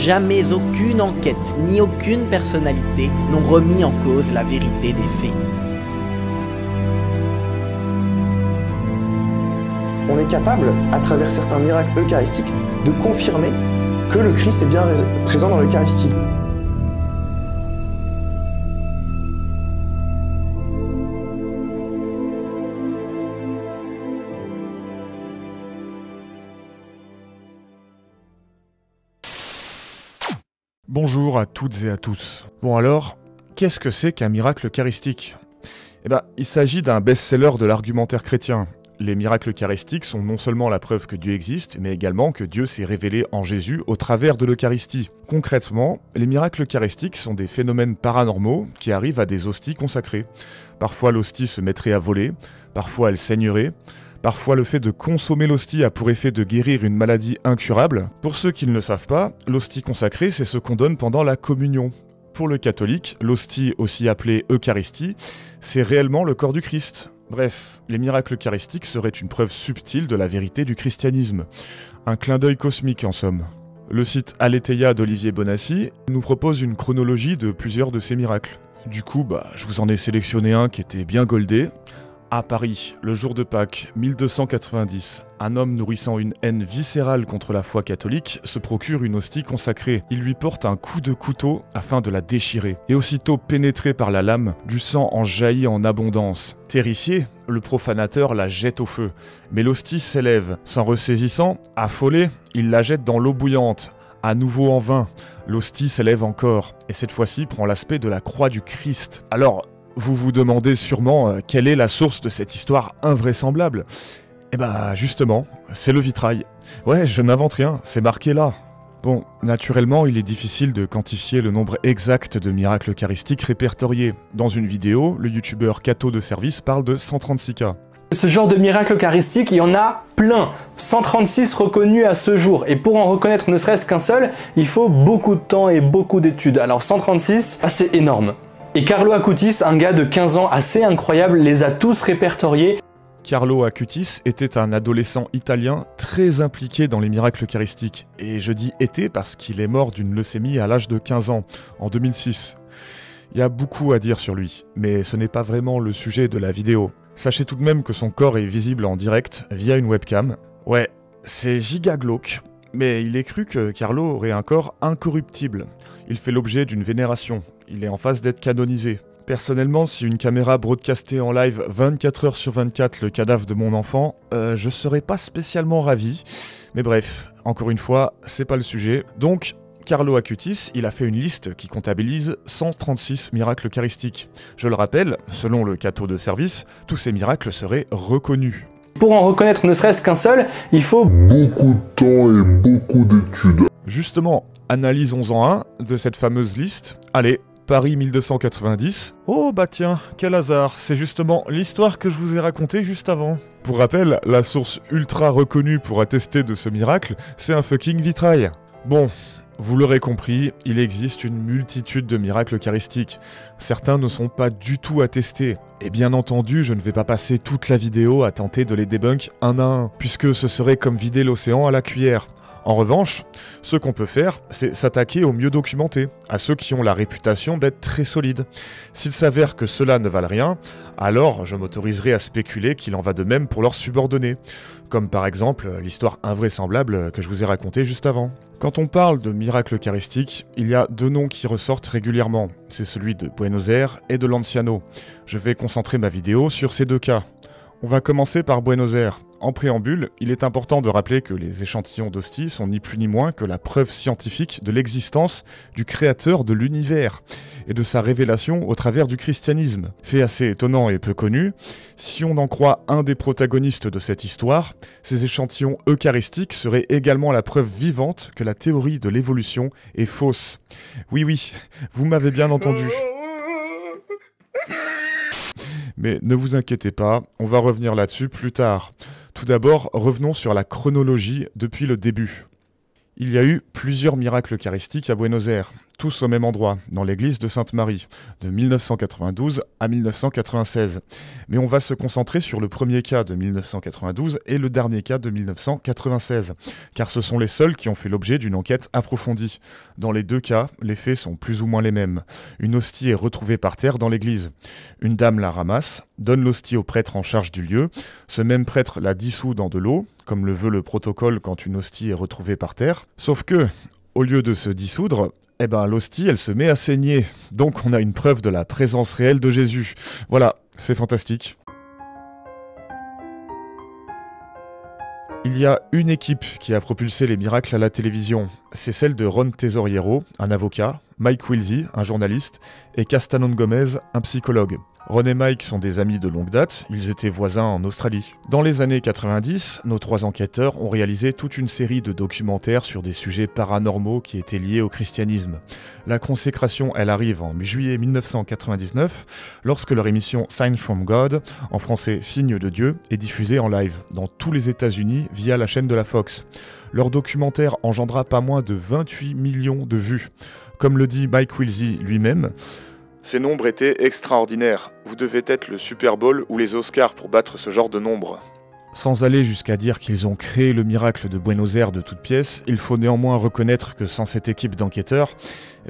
jamais aucune enquête ni aucune personnalité n'ont remis en cause la vérité des faits. On est capable, à travers certains miracles eucharistiques, de confirmer que le Christ est bien présent dans l'Eucharistie. Bonjour à toutes et à tous. Bon alors, qu'est-ce que c'est qu'un miracle eucharistique ? Il s'agit d'un best-seller de l'argumentaire chrétien. Les miracles eucharistiques sont non seulement la preuve que Dieu existe, mais également que Dieu s'est révélé en Jésus au travers de l'Eucharistie. Concrètement, les miracles eucharistiques sont des phénomènes paranormaux qui arrivent à des hosties consacrées. Parfois l'hostie se mettrait à voler, parfois elle saignerait, parfois le fait de consommer l'hostie a pour effet de guérir une maladie incurable. Pour ceux qui ne le savent pas, l'hostie consacrée, c'est ce qu'on donne pendant la communion. Pour le catholique, l'hostie, aussi appelée Eucharistie, c'est réellement le corps du Christ. Bref, les miracles eucharistiques seraient une preuve subtile de la vérité du christianisme. Un clin d'œil cosmique en somme. Le site Aletheia d'Olivier Bonassi nous propose une chronologie de plusieurs de ces miracles. Du coup, je vous en ai sélectionné un qui était bien goldé. À Paris, le jour de Pâques, 1290, un homme nourrissant une haine viscérale contre la foi catholique se procure une hostie consacrée. Il lui porte un coup de couteau afin de la déchirer. Et aussitôt pénétré par la lame, du sang en jaillit en abondance. Terrifié, le profanateur la jette au feu. Mais l'hostie s'élève. S'en ressaisissant, affolé, il la jette dans l'eau bouillante. À nouveau en vain, l'hostie s'élève encore. Et cette fois-ci prend l'aspect de la croix du Christ. Alors, vous vous demandez sûrement quelle est la source de cette histoire invraisemblable. Justement, c'est le vitrail. Ouais, je n'invente rien, c'est marqué là. Bon, naturellement, il est difficile de quantifier le nombre exact de miracles eucharistiques répertoriés. Dans une vidéo, le youtubeur Cato de Service parle de 136 cas. Ce genre de miracle eucharistique, il y en a plein. 136 reconnus à ce jour. Et pour en reconnaître ne serait-ce qu'un seul, il faut beaucoup de temps et beaucoup d'études. Alors 136, c'est énorme. Et Carlo Acutis, un gars de 15 ans assez incroyable, les a tous répertoriés. Carlo Acutis était un adolescent italien très impliqué dans les miracles eucharistiques. Et je dis était parce qu'il est mort d'une leucémie à l'âge de 15 ans, en 2006. Il y a beaucoup à dire sur lui, mais ce n'est pas vraiment le sujet de la vidéo. Sachez tout de même que son corps est visible en direct via une webcam. Ouais, c'est giga glauque, mais il est cru que Carlo aurait un corps incorruptible. Il fait l'objet d'une vénération. Il est en phase d'être canonisé. Personnellement, si une caméra broadcastait en live 24 heures sur 24 le cadavre de mon enfant, je serais pas spécialement ravi. Mais bref, encore une fois, c'est pas le sujet. Donc, Carlo Acutis, il a fait une liste qui comptabilise 136 miracles eucharistiques. Je le rappelle, selon le Cato de Service, tous ces miracles seraient reconnus. Pour en reconnaître ne serait-ce qu'un seul, il faut beaucoup de temps et beaucoup d'études. Justement, analysons-en un de cette fameuse liste. Allez, Paris 1290. Oh tiens, quel hasard, c'est justement l'histoire que je vous ai racontée juste avant. Pour rappel, la source ultra reconnue pour attester de ce miracle, c'est un fucking vitrail. Bon, vous l'aurez compris, il existe une multitude de miracles eucharistiques. Certains ne sont pas du tout attestés. Et bien entendu, je ne vais pas passer toute la vidéo à tenter de les débunk un à un, puisque ce serait comme vider l'océan à la cuillère. En revanche, ce qu'on peut faire, c'est s'attaquer aux mieux documentés, à ceux qui ont la réputation d'être très solides. S'il s'avère que cela ne valent rien, alors je m'autoriserai à spéculer qu'il en va de même pour leurs subordonnés, comme par exemple l'histoire invraisemblable que je vous ai racontée juste avant. Quand on parle de miracles eucharistiques, il y a deux noms qui ressortent régulièrement, c'est celui de Buenos Aires et de Lanciano. Je vais concentrer ma vidéo sur ces deux cas. On va commencer par Buenos Aires. En préambule, il est important de rappeler que les échantillons d'hostie sont ni plus ni moins que la preuve scientifique de l'existence du créateur de l'univers et de sa révélation au travers du christianisme. Fait assez étonnant et peu connu, si on en croit un des protagonistes de cette histoire, ces échantillons eucharistiques seraient également la preuve vivante que la théorie de l'évolution est fausse. Oui, vous m'avez bien entendu. Mais ne vous inquiétez pas, on va revenir là-dessus plus tard. Tout d'abord, revenons sur la chronologie depuis le début. Il y a eu plusieurs miracles eucharistiques à Buenos Aires. tous au même endroit, dans l'église de Sainte-Marie, de 1992 à 1996. Mais on va se concentrer sur le premier cas de 1992 et le dernier cas de 1996, car ce sont les seuls qui ont fait l'objet d'une enquête approfondie. Dans les deux cas, les faits sont plus ou moins les mêmes. Une hostie est retrouvée par terre dans l'église. Une dame la ramasse, donne l'hostie au prêtre en charge du lieu. Ce même prêtre la dissout dans de l'eau, comme le veut le protocole quand une hostie est retrouvée par terre. Sauf que, au lieu de se dissoudre, l'hostie, elle se met à saigner. Donc on a une preuve de la présence réelle de Jésus. Voilà, c'est fantastique. Il y a une équipe qui a propulsé les miracles à la télévision. C'est celle de Ron Tesoriero, un avocat, Mike Wilsey, un journaliste, et Castanon Gomez, un psychologue. Ron et Mike sont des amis de longue date, ils étaient voisins en Australie. Dans les années 90, nos trois enquêteurs ont réalisé toute une série de documentaires sur des sujets paranormaux qui étaient liés au christianisme. La consécration, elle arrive en juillet 1999, lorsque leur émission Sign from God, en français Signe de Dieu, est diffusée en live dans tous les États-Unis via la chaîne de la Fox. Leur documentaire engendra pas moins de 28 millions de vues. Comme le dit Mike Wilsey lui-même, ces nombres étaient extraordinaires. Vous devez être le Super Bowl ou les Oscars pour battre ce genre de nombres. Sans aller jusqu'à dire qu'ils ont créé le miracle de Buenos Aires de toutes pièces, il faut néanmoins reconnaître que sans cette équipe d'enquêteurs,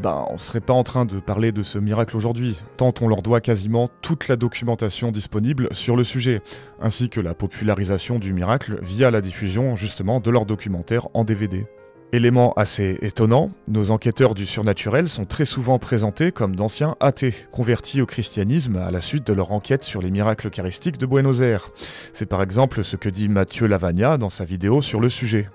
on ne serait pas en train de parler de ce miracle aujourd'hui, tant on leur doit quasiment toute la documentation disponible sur le sujet, ainsi que la popularisation du miracle via la diffusion justement de leurs documentaires en DVD. Élément assez étonnant, nos enquêteurs du surnaturel sont très souvent présentés comme d'anciens athées, convertis au christianisme à la suite de leur enquête sur les miracles eucharistiques de Buenos Aires. C'est par exemple ce que dit Mathieu Lavagna dans sa vidéo sur le sujet.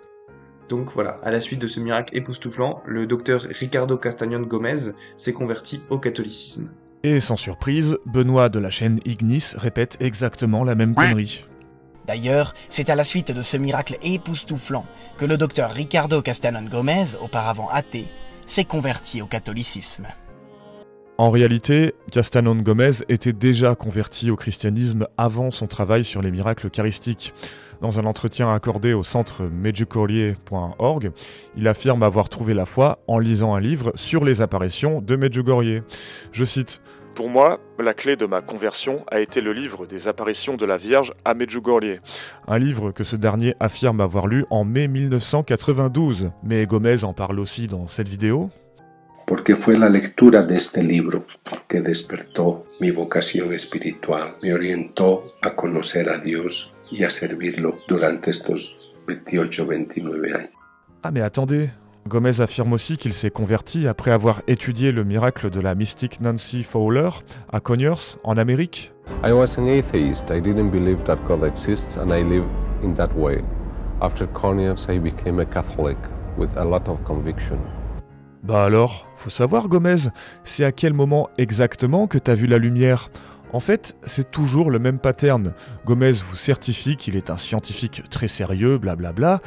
Donc voilà, à la suite de ce miracle époustouflant, le docteur Ricardo Castañón Gomez s'est converti au catholicisme. Et sans surprise, Benoît de la chaîne Ignis répète exactement la même connerie. D'ailleurs, c'est à la suite de ce miracle époustouflant que le docteur Ricardo Castañón Gomez, auparavant athée, s'est converti au catholicisme. En réalité, Castañón Gomez était déjà converti au christianisme avant son travail sur les miracles eucharistiques. Dans un entretien accordé au centre medjugorje.org, il affirme avoir trouvé la foi en lisant un livre sur les apparitions de Medjugorje. Je cite: « Pour moi, la clé de ma conversion a été le livre des apparitions de la Vierge à Medjugorje, un livre que ce dernier affirme avoir lu en mai 1992. Mais Gomez en parle aussi dans cette vidéo. Porque fue la lectura de este libro que despertó mi vocación espiritual, me orientó a conocer a Dios y a servirlo durante estos 28-29 años. » Ah mais attendez, Gomez affirme aussi qu'il s'est converti après avoir étudié le miracle de la mystique Nancy Fowler à Conyers, en Amérique. I was an atheist. I didn't believe that God exists and I live in that way. After Conyers, I became a Catholic with a lot of conviction. Bah alors, faut savoir Gomez, c'est à quel moment exactement que t'as vu la lumière ? En fait, c'est toujours le même pattern. Gomez vous certifie qu'il est un scientifique très sérieux, blablabla,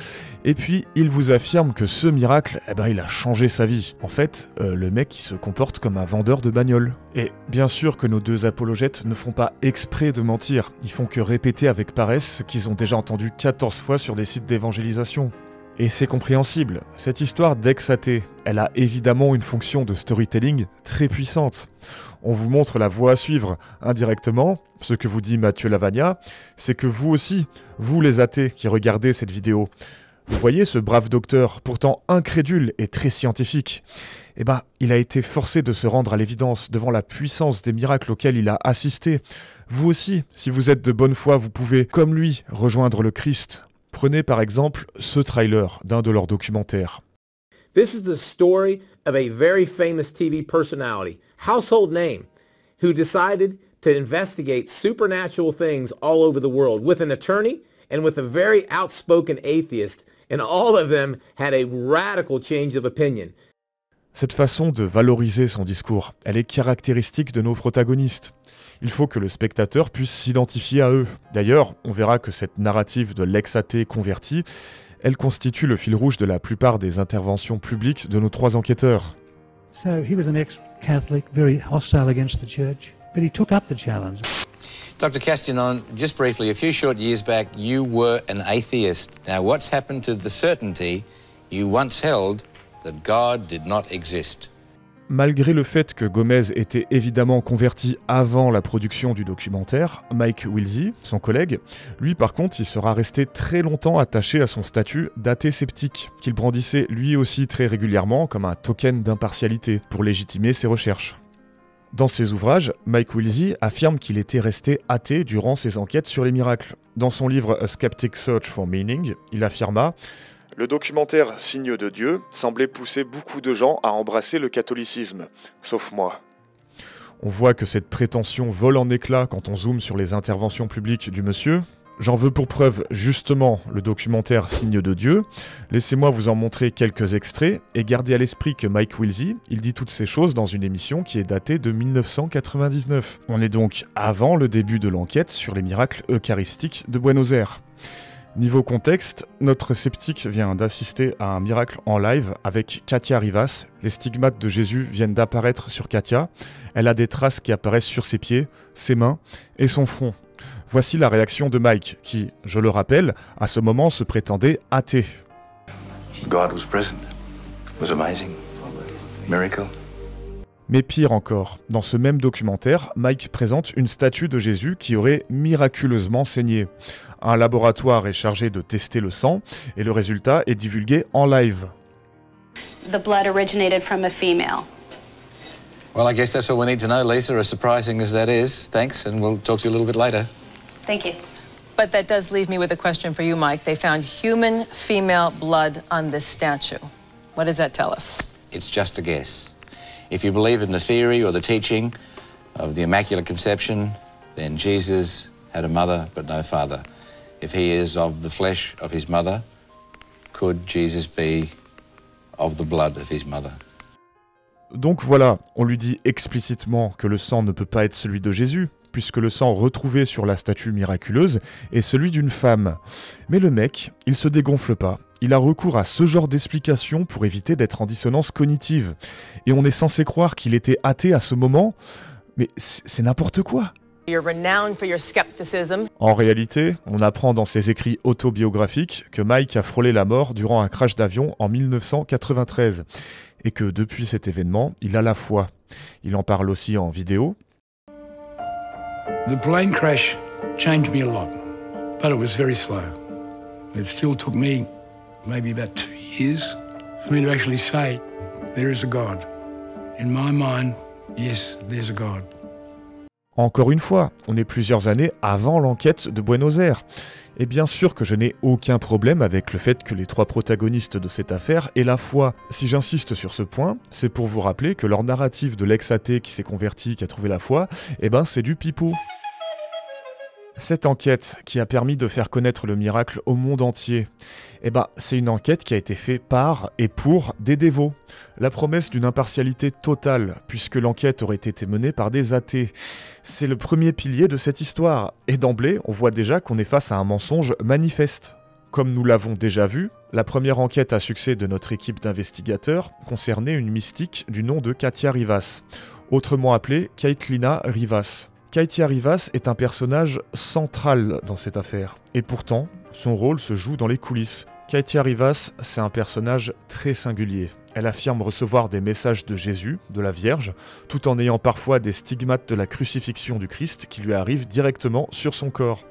et puis il vous affirme que ce miracle, il a changé sa vie. En fait, le mec il se comporte comme un vendeur de bagnoles. Et bien sûr que nos deux apologètes ne font pas exprès de mentir, ils font que répéter avec paresse ce qu'ils ont déjà entendu 14 fois sur des sites d'évangélisation. Et c'est compréhensible, cette histoire d'ex-athée, elle a évidemment une fonction de storytelling très puissante. On vous montre la voie à suivre indirectement. Ce que vous dit Mathieu Lavagna, c'est que vous aussi, vous les athées qui regardez cette vidéo, vous voyez ce brave docteur, pourtant incrédule et très scientifique, il a été forcé de se rendre à l'évidence devant la puissance des miracles auxquels il a assisté. Vous aussi, si vous êtes de bonne foi, vous pouvez, comme lui, rejoindre le Christ. Prenez par exemple ce trailer d'un de leurs documentaires. This is the story of a very famous TV personality, household name, who decided to investigate supernatural things all over the world with an attorney and with a very outspoken atheist, and all of them had a radical change of opinion. Cette façon de valoriser son discours, elle est caractéristique de nos protagonistes. Il faut que le spectateur puisse s'identifier à eux. D'ailleurs, on verra que cette narrative de l'ex-athée converti, elle constitue le fil rouge de la plupart des interventions publiques de nos trois enquêteurs. So he was an ex-Catholic, very hostile against the church, but he took up the challenge. Dr. Castañón, just briefly, a few short years back, you were an atheist. Now, what's happened to the certainty you once held that God did not exist? Malgré le fait que Gomez était évidemment converti avant la production du documentaire, Mike Wilsey, son collègue, lui par contre, il sera resté très longtemps attaché à son statut d'athée sceptique, qu'il brandissait lui aussi très régulièrement comme un token d'impartialité pour légitimer ses recherches. Dans ses ouvrages, Mike Wilsey affirme qu'il était resté athée durant ses enquêtes sur les miracles. Dans son livre A Skeptic's Search for Meaning, il affirma « Le documentaire Signe de Dieu semblait pousser beaucoup de gens à embrasser le catholicisme, sauf moi. » On voit que cette prétention vole en éclats quand on zoome sur les interventions publiques du monsieur. J'en veux pour preuve justement le documentaire Signe de Dieu. Laissez-moi vous en montrer quelques extraits et gardez à l'esprit que Mike Wilsey, il dit toutes ces choses dans une émission qui est datée de 1999. On est donc avant le début de l'enquête sur les miracles eucharistiques de Buenos Aires. Niveau contexte, notre sceptique vient d'assister à un miracle en live avec Katia Rivas. Les stigmates de Jésus viennent d'apparaître sur Katia. Elle a des traces qui apparaissent sur ses pieds, ses mains et son front. Voici la réaction de Mike, qui, je le rappelle, à ce moment se prétendait athée. God was present. It was amazing. Miracle. Mais pire encore, dans ce même documentaire, Mike présente une statue de Jésus qui aurait miraculeusement saigné. Un laboratoire est chargé de tester le sang et le résultat est divulgué en live. The blood originated from a female. Well, I guess that's all we need to know, Lisa, as surprising as that is. Thanks, and we'll talk to you a little bit later. Thank you. But that does leave me with a question for you, Mike. They found human female blood on this statue. What does that tell us? It's just a guess. If you believe in the theory or the teaching of the Immaculate Conception, then Jesus had a mother but no father. If he is of the flesh of his mother, could Jesus be of the blood of his mother? Donc voilà, on lui dit explicitement que le sang ne peut pas être celui de Jésus, puisque le sang retrouvé sur la statue miraculeuse est celui d'une femme. Mais le mec, il se dégonfle pas. Il a recours à ce genre d'explication pour éviter d'être en dissonance cognitive. Et on est censé croire qu'il était athée à ce moment, mais c'est n'importe quoi. You're renowned for your skepticism. En réalité, on apprend dans ses écrits autobiographiques que Mike a frôlé la mort durant un crash d'avion en 1993, et que depuis cet événement, il a la foi. Il en parle aussi en vidéo. The plane crash changed me a lot, but it was very slow. It still took me maybe about 2 years for me to actually say, there is a God. In my mind, yes, there's a God. Encore une fois, on est plusieurs années avant l'enquête de Buenos Aires. Et bien sûr que je n'ai aucun problème avec le fait que les trois protagonistes de cette affaire aient la foi. Si j'insiste sur ce point, c'est pour vous rappeler que leur narratif de l'ex-athée qui s'est converti, qui a trouvé la foi, c'est du pipeau. Cette enquête qui a permis de faire connaître le miracle au monde entier, c'est une enquête qui a été faite par et pour des dévots. La promesse d'une impartialité totale, puisque l'enquête aurait été menée par des athées. C'est le premier pilier de cette histoire. Et d'emblée, on voit déjà qu'on est face à un mensonge manifeste. Comme nous l'avons déjà vu, la première enquête à succès de notre équipe d'investigateurs concernait une mystique du nom de Katia Rivas, autrement appelée Kaitlina Rivas. Katia Rivas est un personnage central dans cette affaire, et pourtant, son rôle se joue dans les coulisses. Katia Rivas, c'est un personnage très singulier. Elle affirme recevoir des messages de Jésus, de la Vierge, tout en ayant parfois des stigmates de la crucifixion du Christ qui lui arrivent directement sur son corps.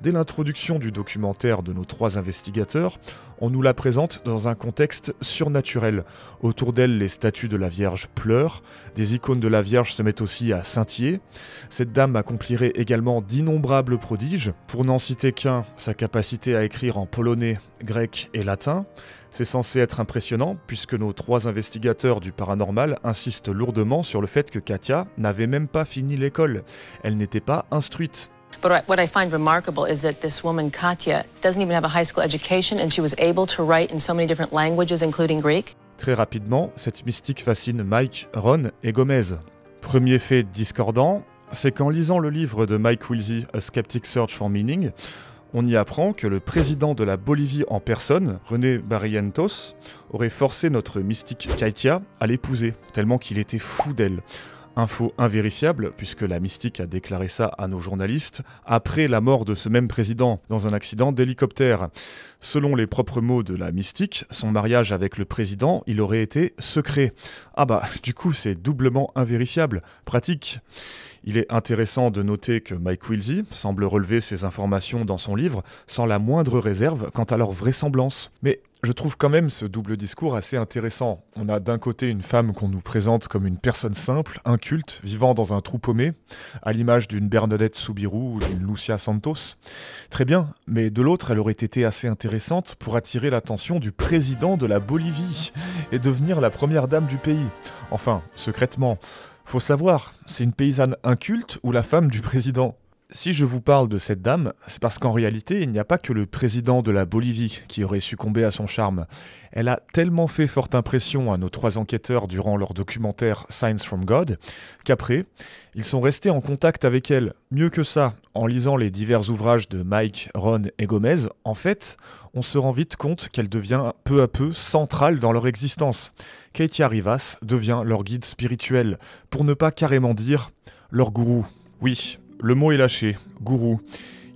Dès l'introduction du documentaire de nos trois investigateurs, on nous la présente dans un contexte surnaturel. Autour d'elle, les statues de la Vierge pleurent, des icônes de la Vierge se mettent aussi à scintiller. Cette dame accomplirait également d'innombrables prodiges. Pour n'en citer qu'un, sa capacité à écrire en polonais, grec et latin. C'est censé être impressionnant, puisque nos trois investigateurs du paranormal insistent lourdement sur le fait que Katia n'avait même pas fini l'école. Elle n'était pas instruite. But what I find remarkable is that this woman, Katia, doesn't even have a high school education and she was able to write in so many different languages, including Greek. Très rapidement, cette mystique fascine Mike, Ron et Gomez. Premier fait discordant, c'est qu'en lisant le livre de Mike Wilsey, A Skeptic's Search for Meaning, on y apprend que le président de la Bolivie en personne, René Barrientos, aurait forcé notre mystique Katia à l'épouser, tellement qu'il était fou d'elle. Info invérifiable, puisque la mystique a déclaré ça à nos journalistes, après la mort de ce même président dans un accident d'hélicoptère. Selon les propres mots de la mystique, son mariage avec le président, il aurait été secret. Ah bah, du coup, c'est doublement invérifiable. Pratique. Il est intéressant de noter que Mike Wilsey semble relever ces informations dans son livre sans la moindre réserve quant à leur vraisemblance. Mais je trouve quand même ce double discours assez intéressant. On a d'un côté une femme qu'on nous présente comme une personne simple, inculte, vivant dans un trou paumé, à l'image d'une Bernadette Soubirous ou d'une Lucia Santos. Très bien, mais de l'autre, elle aurait été assez intéressante pour attirer l'attention du président de la Bolivie et devenir la première dame du pays. Enfin, secrètement. Faut savoir, c'est une paysanne inculte ou la femme du président ? Si je vous parle de cette dame, c'est parce qu'en réalité, il n'y a pas que le président de la Bolivie qui aurait succombé à son charme. Elle a tellement fait forte impression à nos 3 enquêteurs durant leur documentaire Signs from God, qu'après, ils sont restés en contact avec elle. Mieux que ça, en lisant les divers ouvrages de Mike, Ron et Gomez, en fait, on se rend vite compte qu'elle devient peu à peu centrale dans leur existence. Katia Rivas devient leur guide spirituel, pour ne pas carrément dire leur gourou. Oui, le mot est lâché, gourou.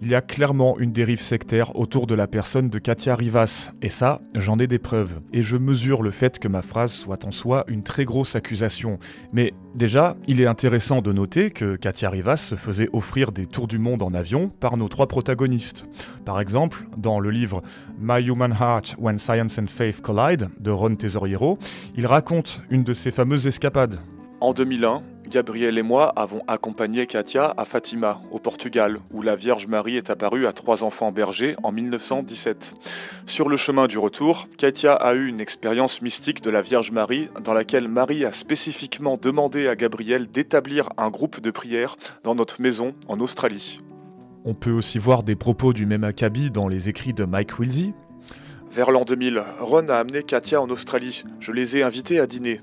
Il y a clairement une dérive sectaire autour de la personne de Katia Rivas, et ça, j'en ai des preuves. Et je mesure le fait que ma phrase soit en soi une très grosse accusation. Mais déjà, il est intéressant de noter que Katia Rivas se faisait offrir des tours du monde en avion par nos 3 protagonistes. Par exemple, dans le livre My Human Heart When Science and Faith Collide de Ron Tesoriero, il raconte une de ses fameuses escapades. En 2001, Gabriel et moi avons accompagné Katia à Fatima, au Portugal, où la Vierge Marie est apparue à 3 enfants bergers en 1917. Sur le chemin du retour, Katia a eu une expérience mystique de la Vierge Marie, dans laquelle Marie a spécifiquement demandé à Gabriel d'établir un groupe de prière dans notre maison en Australie. On peut aussi voir des propos du même acabit dans les écrits de Mike Wilsey. Vers l'an 2000, Ron a amené Katia en Australie. Je les ai invités à dîner.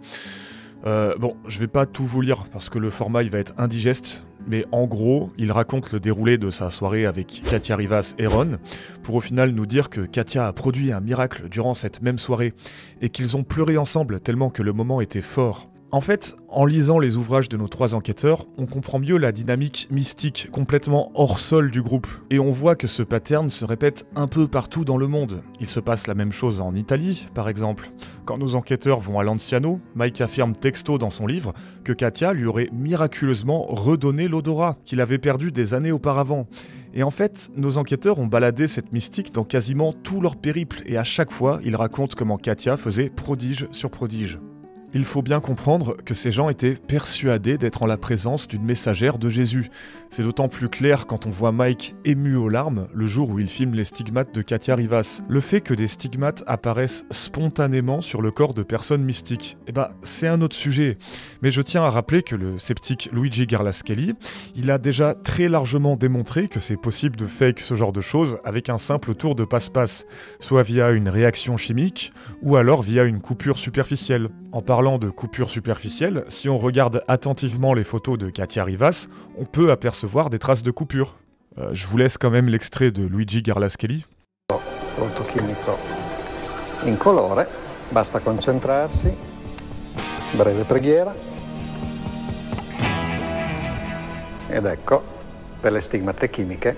Bon, je vais pas tout vous lire parce que le format il va être indigeste, mais en gros, il raconte le déroulé de sa soirée avec Katia Rivas et Ron, pour au final nous dire que Katia a produit un miracle durant cette même soirée, et qu'ils ont pleuré ensemble tellement que le moment était fort. En fait, en lisant les ouvrages de nos 3 enquêteurs, on comprend mieux la dynamique mystique complètement hors sol du groupe. Et on voit que ce pattern se répète un peu partout dans le monde. Il se passe la même chose en Italie, par exemple. Quand nos enquêteurs vont à Lanciano, Mike affirme texto dans son livre que Katia lui aurait miraculeusement redonné l'odorat qu'il avait perdu des années auparavant. Et en fait, nos enquêteurs ont baladé cette mystique dans quasiment tout leur périple, et à chaque fois, ils racontent comment Katia faisait prodige sur prodige. Il faut bien comprendre que ces gens étaient persuadés d'être en la présence d'une messagère de Jésus. C'est d'autant plus clair quand on voit Mike ému aux larmes le jour où il filme les stigmates de Katia Rivas. Le fait que des stigmates apparaissent spontanément sur le corps de personnes mystiques, c'est un autre sujet. Mais je tiens à rappeler que le sceptique Luigi Garlaschelli, il a déjà très largement démontré que c'est possible de fake ce genre de choses avec un simple tour de passe-passe, soit via une réaction chimique ou alors via une coupure superficielle. En parlant de coupure superficielle, si on regarde attentivement les photos de Katia Rivas, on peut apercevoir des traces de coupure. Je vous laisse quand même l'extrait de Luigi Garlaschelli. Prodotto chimico in colore, basta concentrarsi, breve preghiera, ed ecco delle stigmate chimiche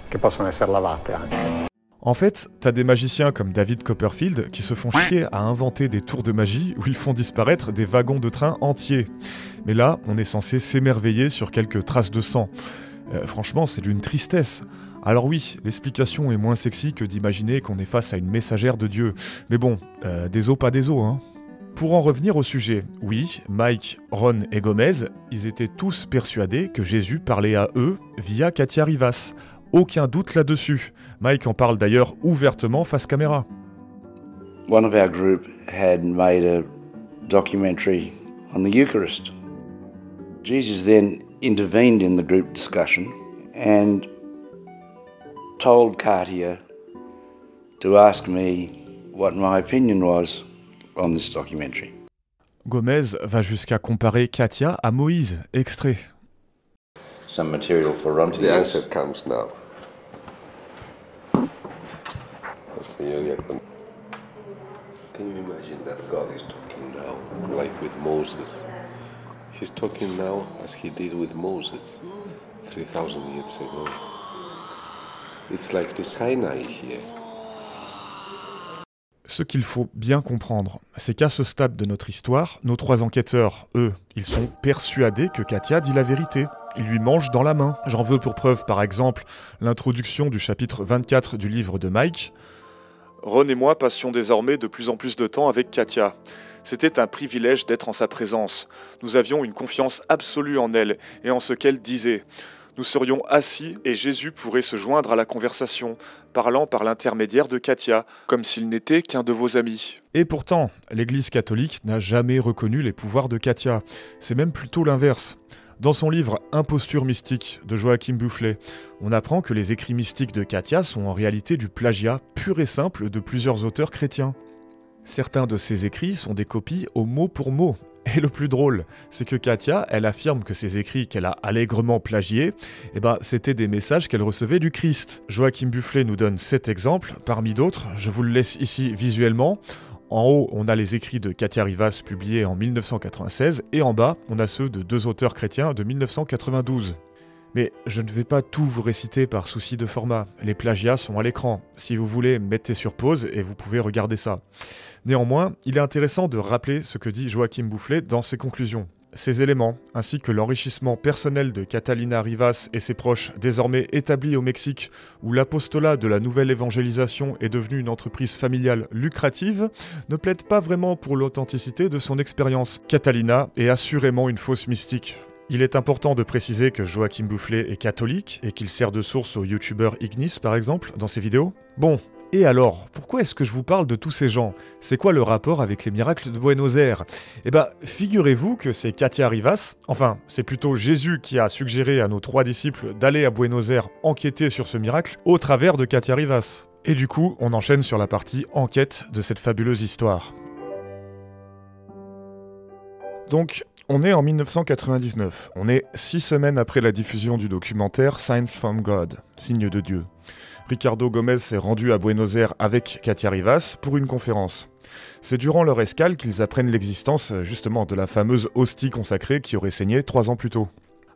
che possono essere lavate anche. En fait, t'as des magiciens comme David Copperfield qui se font chier à inventer des tours de magie où ils font disparaître des wagons de train entiers. Mais là, on est censé s'émerveiller sur quelques traces de sang. Franchement, c'est d'une tristesse. Alors oui, l'explication est moins sexy que d'imaginer qu'on est face à une messagère de Dieu. Mais bon, des os pas des os, hein. Pour en revenir au sujet, oui, Mike, Ron et Gomez, ils étaient tous persuadés que Jésus parlait à eux via Katia Rivas. Aucun doute là-dessus. Mike en parle d'ailleurs ouvertement face caméra. One of our group had made a documentary on the Eucharist. Jesus then intervened in the group discussion and told Katia to ask me what my opinion was on this documentary. Gomez va jusqu'à comparer Katia à Moïse, extrait. Some material for Ron to The answer comes now. Can you imagine that God is talking now, like with Moses? He's talking now as he did with Moses 3,000 years ago. It's like the Sinai here. Ce qu'il faut bien comprendre, c'est qu'à ce stade de notre histoire, nos trois enquêteurs, eux, ils sont persuadés que Katia dit la vérité. Ils lui mangent dans la main. J'en veux pour preuve, par exemple, l'introduction du chapitre 24 du livre de Mike. « Ron et moi passions désormais de plus en plus de temps avec Katia. C'était un privilège d'être en sa présence. Nous avions une confiance absolue en elle et en ce qu'elle disait. Nous serions assis et Jésus pourrait se joindre à la conversation, parlant par l'intermédiaire de Katia, comme s'il n'était qu'un de vos amis. » Et pourtant, l'Église catholique n'a jamais reconnu les pouvoirs de Katia. C'est même plutôt l'inverse. Dans son livre « Imposture mystique » de Joachim Bufflet, on apprend que les écrits mystiques de Katia sont en réalité du plagiat pur et simple de plusieurs auteurs chrétiens. Certains de ces écrits sont des copies au mot pour mot. Et le plus drôle, c'est que Katia, elle affirme que ces écrits qu'elle a allègrement plagiés, c'était des messages qu'elle recevait du Christ. Joachim Bufflet nous donne 7 exemples, parmi d'autres, je vous le laisse ici visuellement. En haut, on a les écrits de Katia Rivas publiés en 1996, et en bas, on a ceux de 2 auteurs chrétiens de 1992. Mais je ne vais pas tout vous réciter par souci de format, les plagiats sont à l'écran. Si vous voulez, mettez sur pause et vous pouvez regarder ça. Néanmoins, il est intéressant de rappeler ce que dit Joachim Bufflet dans ses conclusions. Ces éléments, ainsi que l'enrichissement personnel de Catalina Rivas et ses proches désormais établis au Mexique, où l'apostolat de la nouvelle évangélisation est devenu une entreprise familiale lucrative, ne plaident pas vraiment pour l'authenticité de son expérience. Catalina est assurément une fausse mystique. Il est important de préciser que Joachim Bufflet est catholique et qu'il sert de source au youtubeur Ignis par exemple dans ses vidéos. Bon, et alors, pourquoi est-ce que je vous parle de tous ces gens? C'est quoi le rapport avec les miracles de Buenos Aires? Figurez-vous que c'est Katia Rivas, enfin, c'est plutôt Jésus qui a suggéré à nos 3 disciples d'aller à Buenos Aires enquêter sur ce miracle au travers de Katia Rivas. Et du coup, on enchaîne sur la partie enquête de cette fabuleuse histoire. Donc, on est en 1999, on est 6 semaines après la diffusion du documentaire Sign from God, signe de Dieu. Ricardo Gomez s'est rendu à Buenos Aires avec Katia Rivas pour une conférence. C'est durant leur escale qu'ils apprennent l'existence justement de la fameuse hostie consacrée qui aurait saigné 3 ans plus tôt.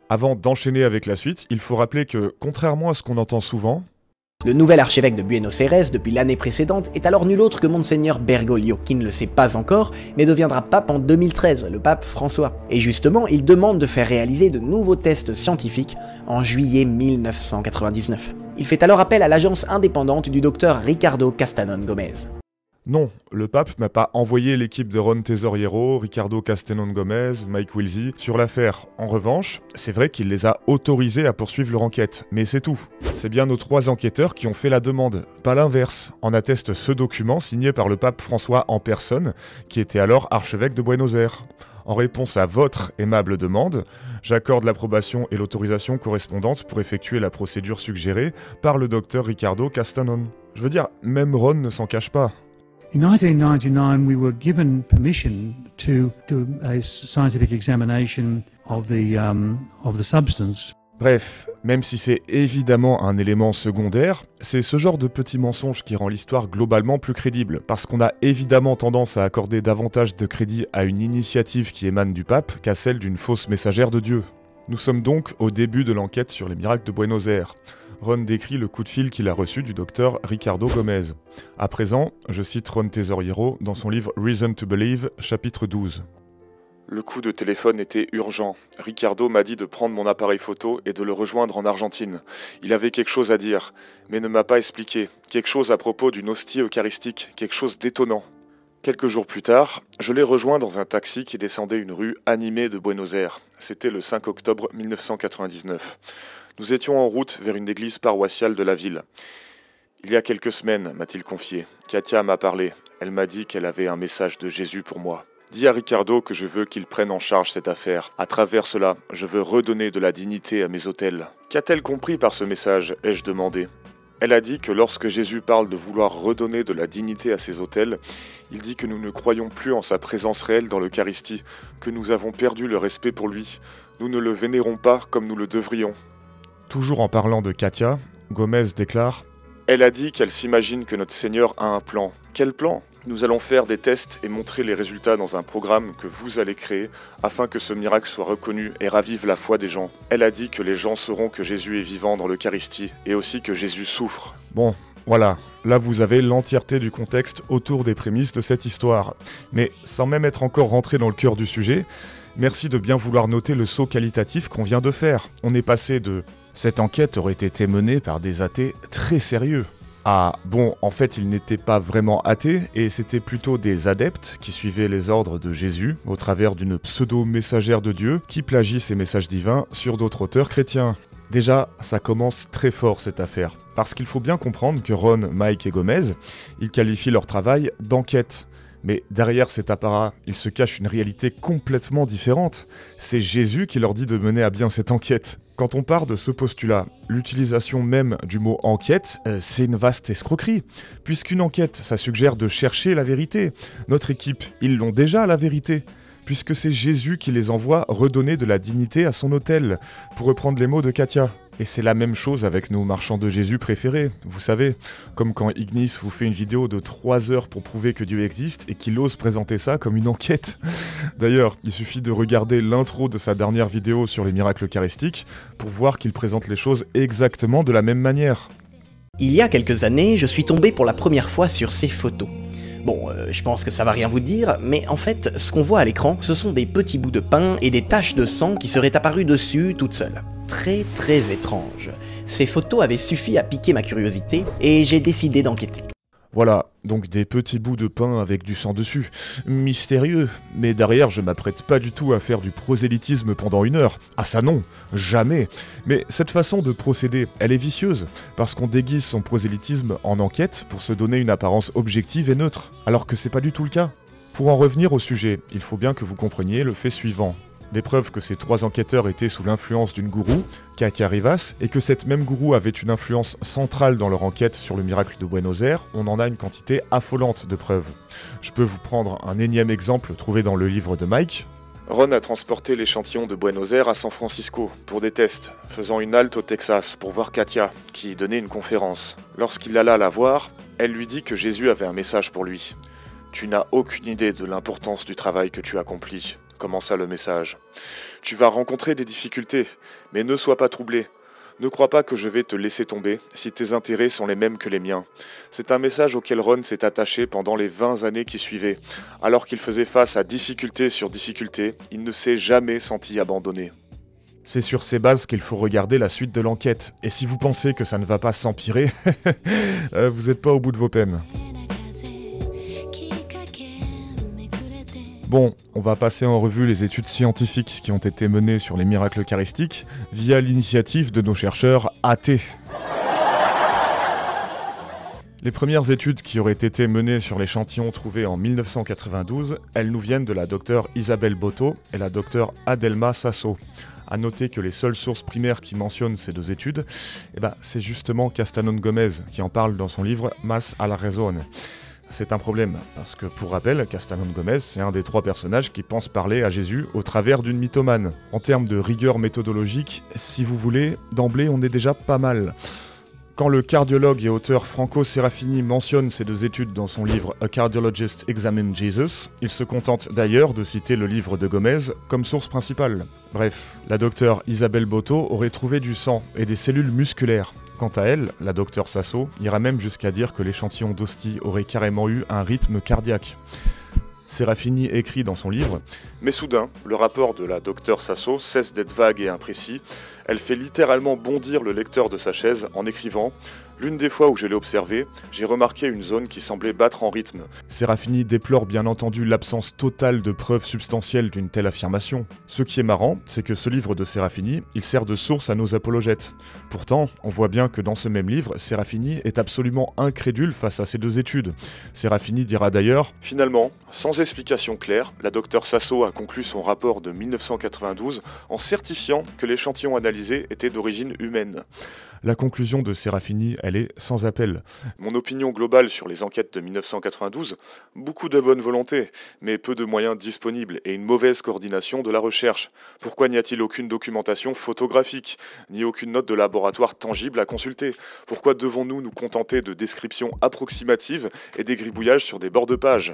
Avant d'enchaîner avec la suite, il faut rappeler que, contrairement à ce qu'on entend souvent, le nouvel archevêque de Buenos Aires depuis l'année précédente est alors nul autre que Monseigneur Bergoglio, qui ne le sait pas encore, mais deviendra pape en 2013, le pape François. Et justement, il demande de faire réaliser de nouveaux tests scientifiques en juillet 1999. Il fait alors appel à l'agence indépendante du docteur Ricardo Castanon Gomez. Non, le pape n'a pas envoyé l'équipe de Ron Tesoriero, Ricardo Castanon Gomez, Mike Wilsey sur l'affaire. En revanche, c'est vrai qu'il les a autorisés à poursuivre leur enquête, mais c'est tout. C'est bien nos 3 enquêteurs qui ont fait la demande, pas l'inverse, en atteste ce document signé par le pape François en personne, qui était alors archevêque de Buenos Aires. En réponse à votre aimable demande, j'accorde l'approbation et l'autorisation correspondantes pour effectuer la procédure suggérée par le docteur Ricardo Castanon. Je veux dire, même Ron ne s'en cache pas. In 1999, we were given permission to do a scientific examination of the substance. Bref, même si c'est évidemment un élément secondaire, c'est ce genre de petit mensonge qui rend l'histoire globalement plus crédible, parce qu'on a évidemment tendance à accorder davantage de crédit à une initiative qui émane du pape qu'à celle d'une fausse messagère de Dieu. Nous sommes donc au début de l'enquête sur les miracles de Buenos Aires. Ron décrit le coup de fil qu'il a reçu du docteur Ricardo Gomez. À présent, je cite Ron Tesoriero dans son livre Reason to Believe, chapitre 12. Le coup de téléphone était urgent. Ricardo m'a dit de prendre mon appareil photo et de le rejoindre en Argentine. Il avait quelque chose à dire, mais ne m'a pas expliqué. Quelque chose à propos d'une hostie eucharistique, quelque chose d'étonnant. Quelques jours plus tard, je l'ai rejoint dans un taxi qui descendait une rue animée de Buenos Aires. C'était le 5 octobre 1999. Nous étions en route vers une église paroissiale de la ville. Il y a quelques semaines, m'a-t-il confié, Katia m'a parlé. Elle m'a dit qu'elle avait un message de Jésus pour moi. Dis à Ricardo que je veux qu'il prenne en charge cette affaire. À travers cela, je veux redonner de la dignité à mes autels. Qu'a-t-elle compris par ce message ? Ai-je demandé. Elle a dit que lorsque Jésus parle de vouloir redonner de la dignité à ses autels, il dit que nous ne croyons plus en sa présence réelle dans l'Eucharistie, que nous avons perdu le respect pour lui. Nous ne le vénérons pas comme nous le devrions. Toujours en parlant de Katia, Gomez déclare « Elle a dit qu'elle s'imagine que notre Seigneur a un plan. Quel plan ? Nous allons faire des tests et montrer les résultats dans un programme que vous allez créer afin que ce miracle soit reconnu et ravive la foi des gens. Elle a dit que les gens sauront que Jésus est vivant dans l'Eucharistie et aussi que Jésus souffre. Bon, voilà, là vous avez l'entièreté du contexte autour des prémices de cette histoire. Mais sans même être encore rentré dans le cœur du sujet, merci de bien vouloir noter le saut qualitatif qu'on vient de faire. On est passé de « cette enquête aurait été menée par des athées très sérieux » à « bon, en fait, ils n'étaient pas vraiment athées, et c'était plutôt des adeptes qui suivaient les ordres de Jésus au travers d'une pseudo-messagère de Dieu qui plagie ses messages divins sur d'autres auteurs chrétiens ». Déjà, ça commence très fort cette affaire, parce qu'il faut bien comprendre que Ron, Mike et Gomez, ils qualifient leur travail d'enquête. Mais derrière cet apparat, il se cache une réalité complètement différente. C'est Jésus qui leur dit de mener à bien cette enquête. Quand on part de ce postulat, l'utilisation même du mot « enquête », c'est une vaste escroquerie. Puisqu'une enquête, ça suggère de chercher la vérité. Notre équipe, ils l'ont déjà la vérité. Puisque c'est Jésus qui les envoie redonner de la dignité à son autel, pour reprendre les mots de Katia. Et c'est la même chose avec nos marchands de Jésus préférés, vous savez, comme quand Ignis vous fait une vidéo de 3 heures pour prouver que Dieu existe et qu'il ose présenter ça comme une enquête. D'ailleurs, il suffit de regarder l'intro de sa dernière vidéo sur les miracles eucharistiques pour voir qu'il présente les choses exactement de la même manière. Il y a quelques années, je suis tombé pour la première fois sur ces photos. Bon, je pense que ça va rien vous dire, mais en fait, ce qu'on voit à l'écran, ce sont des petits bouts de pain et des taches de sang qui seraient apparues dessus toutes seules. Très très étrange. Ces photos avaient suffi à piquer ma curiosité, et j'ai décidé d'enquêter. Voilà, donc des petits bouts de pain avec du sang dessus. Mystérieux, mais derrière je m'apprête pas du tout à faire du prosélytisme pendant 1 heure. Ah ça non, jamais. Mais cette façon de procéder, elle est vicieuse, parce qu'on déguise son prosélytisme en enquête pour se donner une apparence objective et neutre, alors que c'est pas du tout le cas. Pour en revenir au sujet, il faut bien que vous compreniez le fait suivant. Les preuves que ces 3 enquêteurs étaient sous l'influence d'une gourou, Katia Rivas, et que cette même gourou avait une influence centrale dans leur enquête sur le miracle de Buenos Aires, on en a une quantité affolante de preuves. Je peux vous prendre un énième exemple trouvé dans le livre de Mike. Ron a transporté l'échantillon de Buenos Aires à San Francisco pour des tests, faisant une halte au Texas pour voir Katia, qui donnait une conférence. Lorsqu'il alla la voir, elle lui dit que Jésus avait un message pour lui. « Tu n'as aucune idée de l'importance du travail que tu accomplis », commença le message. « Tu vas rencontrer des difficultés, mais ne sois pas troublé. Ne crois pas que je vais te laisser tomber si tes intérêts sont les mêmes que les miens. » C'est un message auquel Ron s'est attaché pendant les 20 années qui suivaient. Alors qu'il faisait face à difficulté sur difficulté, il ne s'est jamais senti abandonné. C'est sur ces bases qu'il faut regarder la suite de l'enquête. Et si vous pensez que ça ne va pas s'empirer, vous n'êtes pas au bout de vos peines. Bon, on va passer en revue les études scientifiques qui ont été menées sur les miracles eucharistiques via l'initiative de nos chercheurs athées. Les premières études qui auraient été menées sur l'échantillon trouvé en 1992, elles nous viennent de la docteure Isabelle Boto et la docteure Adelma Sasso. A noter que les seules sources primaires qui mentionnent ces 2 études, c'est justement Castanon Gomez qui en parle dans son livre Mas a la Razón. C'est un problème, parce que pour rappel, Castanon Gomez, c'est un des 3 personnages qui pensent parler à Jésus au travers d'une mythomane. En termes de rigueur méthodologique, si vous voulez, d'emblée on est déjà pas mal. Quand le cardiologue et auteur Franco Serafini mentionne ces 2 études dans son livre A Cardiologist Examines Jesus, il se contente d'ailleurs de citer le livre de Gomez comme source principale. Bref, la docteure Isabelle Boto aurait trouvé du sang et des cellules musculaires. Quant à elle, la docteure Sasso ira même jusqu'à dire que l'échantillon d'hostie aurait carrément eu un rythme cardiaque. Serafini écrit dans son livre « Mais soudain, le rapport de la docteure Sasso cesse d'être vague et imprécis. Elle fait littéralement bondir le lecteur de sa chaise en écrivant « L'une des fois où je l'ai observé, j'ai remarqué une zone qui semblait battre en rythme. » Serafini déplore bien entendu l'absence totale de preuves substantielles d'une telle affirmation. Ce qui est marrant, c'est que ce livre de Serafini, il sert de source à nos apologètes. Pourtant, on voit bien que dans ce même livre, Serafini est absolument incrédule face à ces 2 études. Serafini dira d'ailleurs « Finalement, sans explication claire, la docteure Sasso a conclu son rapport de 1992 en certifiant que l'échantillon analysé était d'origine humaine. La conclusion de Serafini, elle est sans appel. Mon opinion globale sur les enquêtes de 1992, beaucoup de bonne volonté, mais peu de moyens disponibles et une mauvaise coordination de la recherche. Pourquoi n'y a-t-il aucune documentation photographique, ni aucune note de laboratoire tangible à consulter? Pourquoi devons-nous nous contenter de descriptions approximatives et des gribouillages sur des bords de page?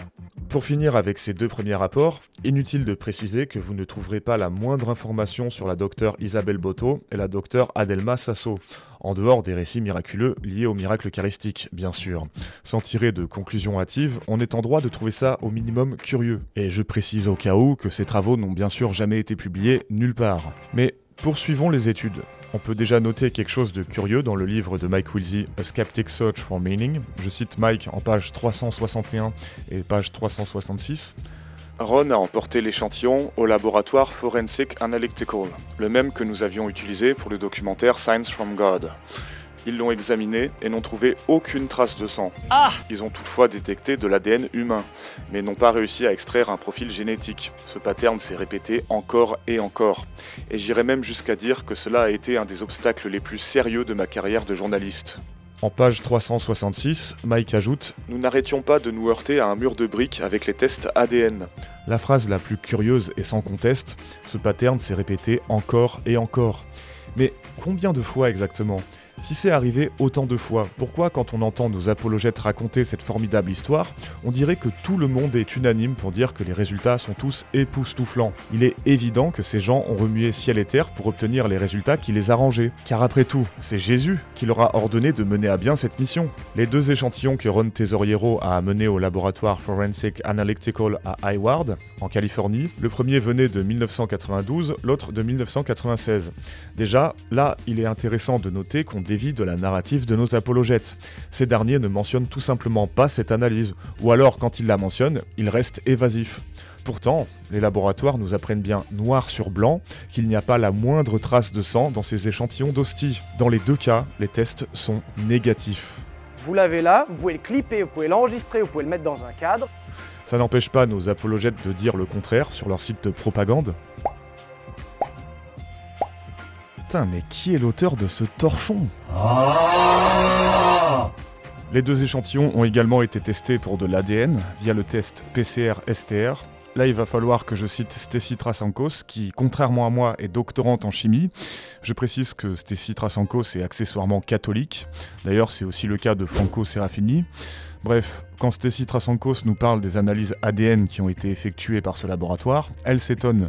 Pour finir avec ces deux premiers rapports, inutile de préciser que vous ne trouverez pas la moindre information sur la docteure Isabelle Boto et la docteure Adelma Sasso, en dehors des récits miraculeux liés au miracle eucharistique, bien sûr. Sans tirer de conclusions hâtives, on est en droit de trouver ça au minimum curieux. Et je précise au cas où que ces travaux n'ont bien sûr jamais été publiés nulle part. Mais poursuivons les études. On peut déjà noter quelque chose de curieux dans le livre de Mike Wilsey, A Skeptic's Search for Meaning. Je cite Mike en page 361 et page 366. Ron a emporté l'échantillon au laboratoire Forensic Analytical, le même que nous avions utilisé pour le documentaire Signs from God. Ils l'ont examiné et n'ont trouvé aucune trace de sang. Ils ont toutefois détecté de l'ADN humain, mais n'ont pas réussi à extraire un profil génétique. Ce pattern s'est répété encore et encore. Et j'irais même jusqu'à dire que cela a été un des obstacles les plus sérieux de ma carrière de journaliste. En page 366, Mike ajoute « Nous n'arrêtions pas de nous heurter à un mur de briques avec les tests ADN ». La phrase la plus curieuse et sans conteste, ce pattern s'est répété encore et encore. Mais combien de fois exactement ? Si c'est arrivé autant de fois, pourquoi quand on entend nos apologètes raconter cette formidable histoire, on dirait que tout le monde est unanime pour dire que les résultats sont tous époustouflants? Il est évident que ces gens ont remué ciel et terre pour obtenir les résultats qui les arrangeaient. Car après tout, c'est Jésus qui leur a ordonné de mener à bien cette mission. Les deux échantillons que Ron Tesoriero a amenés au laboratoire Forensic Analytical à Hayward, en Californie, le premier venait de 1992, l'autre de 1996. Déjà, là, il est intéressant de noter qu'on dévie de la narrative de nos apologètes. Ces derniers ne mentionnent tout simplement pas cette analyse, ou alors quand ils la mentionnent, ils restent évasifs. Pourtant, les laboratoires nous apprennent bien noir sur blanc qu'il n'y a pas la moindre trace de sang dans ces échantillons d'hostie. Dans les deux cas, les tests sont négatifs. Vous l'avez là, vous pouvez le clipper, vous pouvez l'enregistrer, vous pouvez le mettre dans un cadre. Ça n'empêche pas nos apologètes de dire le contraire sur leur site de propagande. Putain, mais qui est l'auteur de ce torchon ? Les deux échantillons ont également été testés pour de l'ADN via le test PCR-STR. Là, il va falloir que je cite Stacy Trasancos, qui, contrairement à moi, est doctorante en chimie. Je précise que Stacy Trasancos est accessoirement catholique. D'ailleurs, c'est aussi le cas de Franco Serafini. Bref, quand Stacy Trasancos nous parle des analyses ADN qui ont été effectuées par ce laboratoire, elle s'étonne.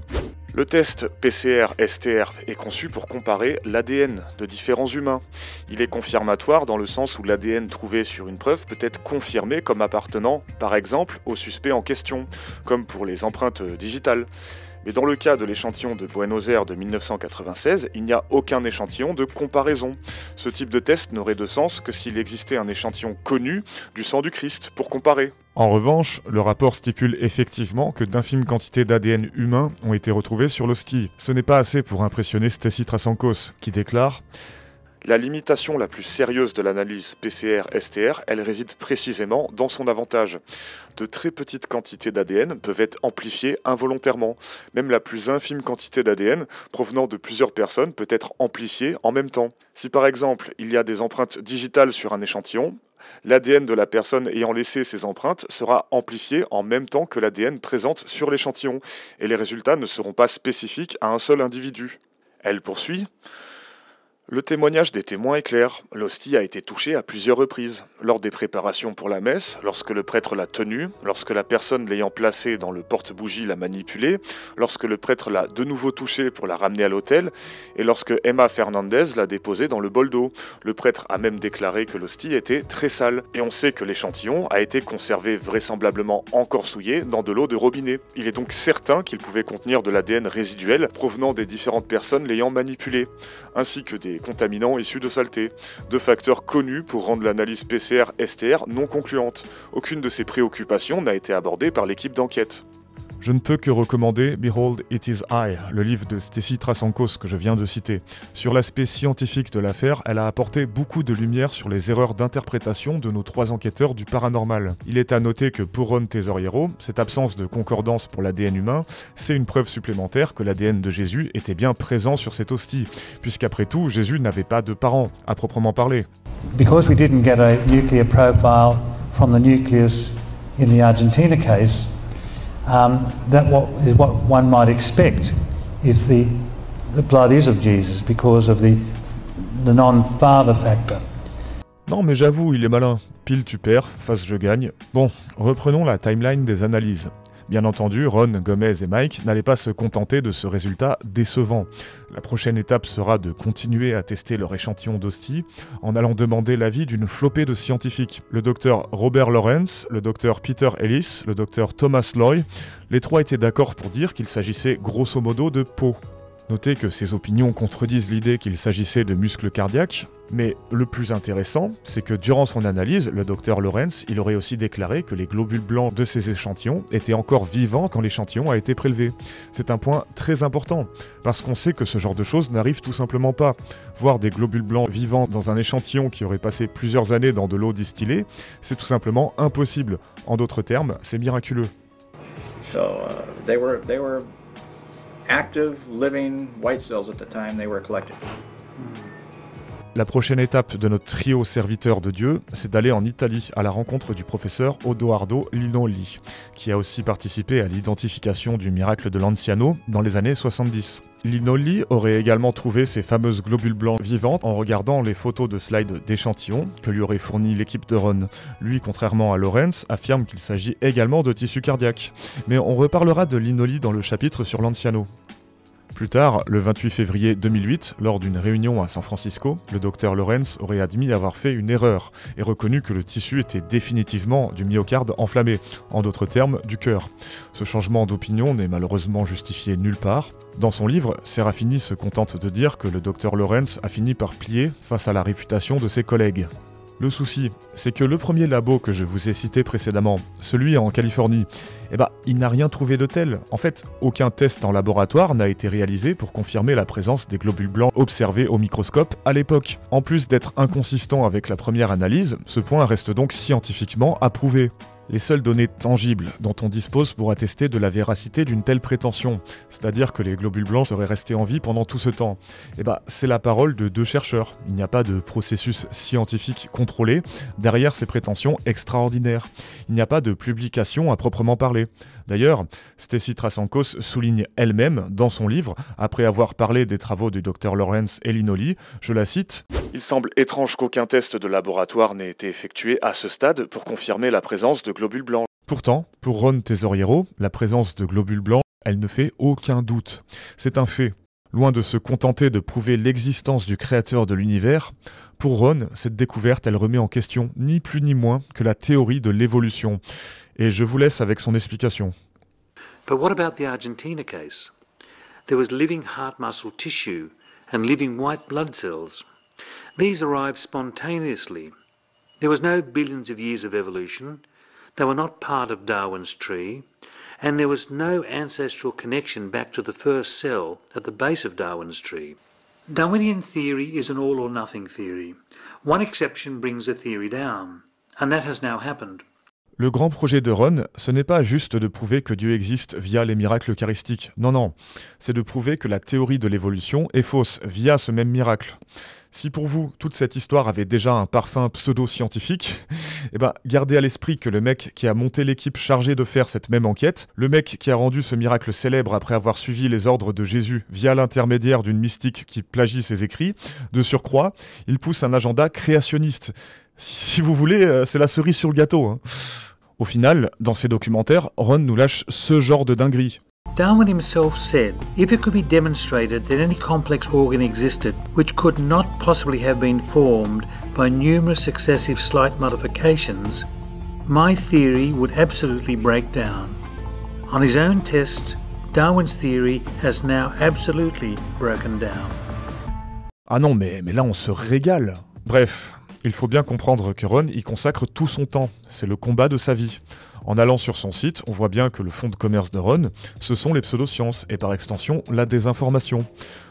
Le test PCR-STR est conçu pour comparer l'ADN de différents humains. Il est confirmatoire dans le sens où l'ADN trouvé sur une preuve peut être confirmé comme appartenant, par exemple, au suspect en question, comme pour les empreintes digitales. Mais dans le cas de l'échantillon de Buenos Aires de 1996, il n'y a aucun échantillon de comparaison. Ce type de test n'aurait de sens que s'il existait un échantillon connu du sang du Christ pour comparer. En revanche, le rapport stipule effectivement que d'infimes quantités d'ADN humain ont été retrouvées sur l'hostie. Ce n'est pas assez pour impressionner Stacy Trasancos, qui déclare « La limitation la plus sérieuse de l'analyse PCR-STR, elle réside précisément dans son avantage. De très petites quantités d'ADN peuvent être amplifiées involontairement. Même la plus infime quantité d'ADN provenant de plusieurs personnes peut être amplifiée en même temps. Si par exemple, il y a des empreintes digitales sur un échantillon, l'ADN de la personne ayant laissé ces empreintes sera amplifié en même temps que l'ADN présente sur l'échantillon, et les résultats ne seront pas spécifiques à un seul individu. » Elle poursuit. Le témoignage des témoins est clair. L'hostie a été touchée à plusieurs reprises. Lors des préparations pour la messe, lorsque le prêtre l'a tenue, lorsque la personne l'ayant placée dans le porte-bougie l'a manipulée, lorsque le prêtre l'a de nouveau touchée pour la ramener à l'autel, et lorsque Emma Fernandez l'a déposée dans le bol d'eau. Le prêtre a même déclaré que l'hostie était très sale. Et on sait que l'échantillon a été conservé vraisemblablement encore souillé dans de l'eau de robinet. Il est donc certain qu'il pouvait contenir de l'ADN résiduel provenant des différentes personnes l'ayant manipulé, ainsi que des contaminants issus de saleté. Deux facteurs connus pour rendre l'analyse PCR-STR non concluante. Aucune de ces préoccupations n'a été abordée par l'équipe d'enquête. Je ne peux que recommander Behold It Is I, le livre de Stacy Trasancos que je viens de citer. Sur l'aspect scientifique de l'affaire, elle a apporté beaucoup de lumière sur les erreurs d'interprétation de nos 3 enquêteurs du paranormal. Il est à noter que pour Ron Tesoriero, cette absence de concordance pour l'ADN humain, c'est une preuve supplémentaire que l'ADN de Jésus était bien présent sur cette hostie, puisqu'après tout, Jésus n'avait pas de parents, à proprement parler. Because we didn't get a nuclear profile from the nucleus in the Argentina case, that is what one might expect if the blood is of Jesus because of the non-father factor. Non mais j'avoue, il est malin. Pile tu perds, face je gagne. Bon, reprenons la timeline des analyses. Bien entendu, Ron, Gomez et Mike n'allaient pas se contenter de ce résultat décevant. La prochaine étape sera de continuer à tester leur échantillon d'hostie en allant demander l'avis d'une flopée de scientifiques. Le docteur Robert Lawrence, le docteur Peter Ellis, le docteur Thomas Loy, les 3 étaient d'accord pour dire qu'il s'agissait grosso modo de peau. Notez que ces opinions contredisent l'idée qu'il s'agissait de muscles cardiaques, mais le plus intéressant, c'est que durant son analyse, le docteur Lawrence, il aurait aussi déclaré que les globules blancs de ces échantillons étaient encore vivants quand l'échantillon a été prélevé. C'est un point très important, parce qu'on sait que ce genre de choses n'arrive tout simplement pas. Voir des globules blancs vivants dans un échantillon qui aurait passé plusieurs années dans de l'eau distillée, c'est tout simplement impossible. En d'autres termes, c'est miraculeux. So they were active, living white cells at the time they were collected. La prochaine étape de notre trio serviteur de Dieu, c'est d'aller en Italie à la rencontre du professeur Odoardo Linoli, qui a aussi participé à l'identification du miracle de Lanciano dans les années 70. Linoli aurait également trouvé ces fameuses globules blancs vivantes en regardant les photos de slides d'échantillons que lui aurait fourni l'équipe de Ron. Lui, contrairement à Lawrence, affirme qu'il s'agit également de tissu cardiaque. Mais on reparlera de Linoli dans le chapitre sur Lanciano. Plus tard, le 28 février 2008, lors d'une réunion à San Francisco, le docteur Lawrence aurait admis avoir fait une erreur et reconnu que le tissu était définitivement du myocarde enflammé, en d'autres termes, du cœur. Ce changement d'opinion n'est malheureusement justifié nulle part. Dans son livre, Serafini se contente de dire que le docteur Lawrence a fini par plier face à la réputation de ses collègues. Le souci, c'est que le premier labo que je vous ai cité précédemment, celui en Californie, il n'a rien trouvé de tel. En fait, aucun test en laboratoire n'a été réalisé pour confirmer la présence des globules blancs observés au microscope à l'époque. En plus d'être inconsistant avec la première analyse, ce point reste donc scientifiquement approuvé. Les seules données tangibles dont on dispose pour attester de la véracité d'une telle prétention, c'est-à-dire que les globules blancs seraient restés en vie pendant tout ce temps, c'est la parole de 2 chercheurs. Il n'y a pas de processus scientifique contrôlé derrière ces prétentions extraordinaires. Il n'y a pas de publication à proprement parler. D'ailleurs, Stacy Trasancos souligne elle-même dans son livre, après avoir parlé des travaux du Dr Lawrence et Linoli, je la cite, « Il semble étrange qu'aucun test de laboratoire n'ait été effectué à ce stade pour confirmer la présence de globules blancs. » Pourtant, pour Ron Tesoriero, la présence de globules blancs, elle ne fait aucun doute. C'est un fait. Loin de se contenter de prouver l'existence du créateur de l'univers, pour Ron, cette découverte, elle remet en question ni plus ni moins que la théorie de l'évolution. Et je vous laisse avec son explication. But what about the Argentina case? There was living heart muscle tissue and living white blood cells. These arrived spontaneously. There was no billions of years of evolution. They were not part of Darwin's tree. And there was no ancestral connection back to the first cell at the base of Darwin's tree. Darwinian theory is an all or nothing theory. One exception brings the theory down. And that has now happened. Le grand projet de Ron, ce n'est pas juste de prouver que Dieu existe via les miracles eucharistiques. Non, c'est de prouver que la théorie de l'évolution est fausse via ce même miracle. Si pour vous, toute cette histoire avait déjà un parfum pseudo-scientifique, gardez à l'esprit que le mec qui a monté l'équipe chargée de faire cette même enquête, le mec qui a rendu ce miracle célèbre après avoir suivi les ordres de Jésus via l'intermédiaire d'une mystique qui plagie ses écrits, de surcroît, il pousse un agenda créationniste. Si vous voulez, c'est la cerise sur le gâteau, hein. Au final, dans ses documentaires, Ron nous lâche ce genre de dinguerie. Darwin himself said, if it could be demonstrated that any complex organ existed which could not possibly have been formed by numerous successive slight modifications, my theory would absolutely break down. On his own test, Darwin's theory has now absolutely broken down. Ah non, mais là on se régale. Bref, il faut bien comprendre que Ron y consacre tout son temps. C'est le combat de sa vie. En allant sur son site, on voit bien que le fonds de commerce de Ron, ce sont les pseudosciences et par extension la désinformation.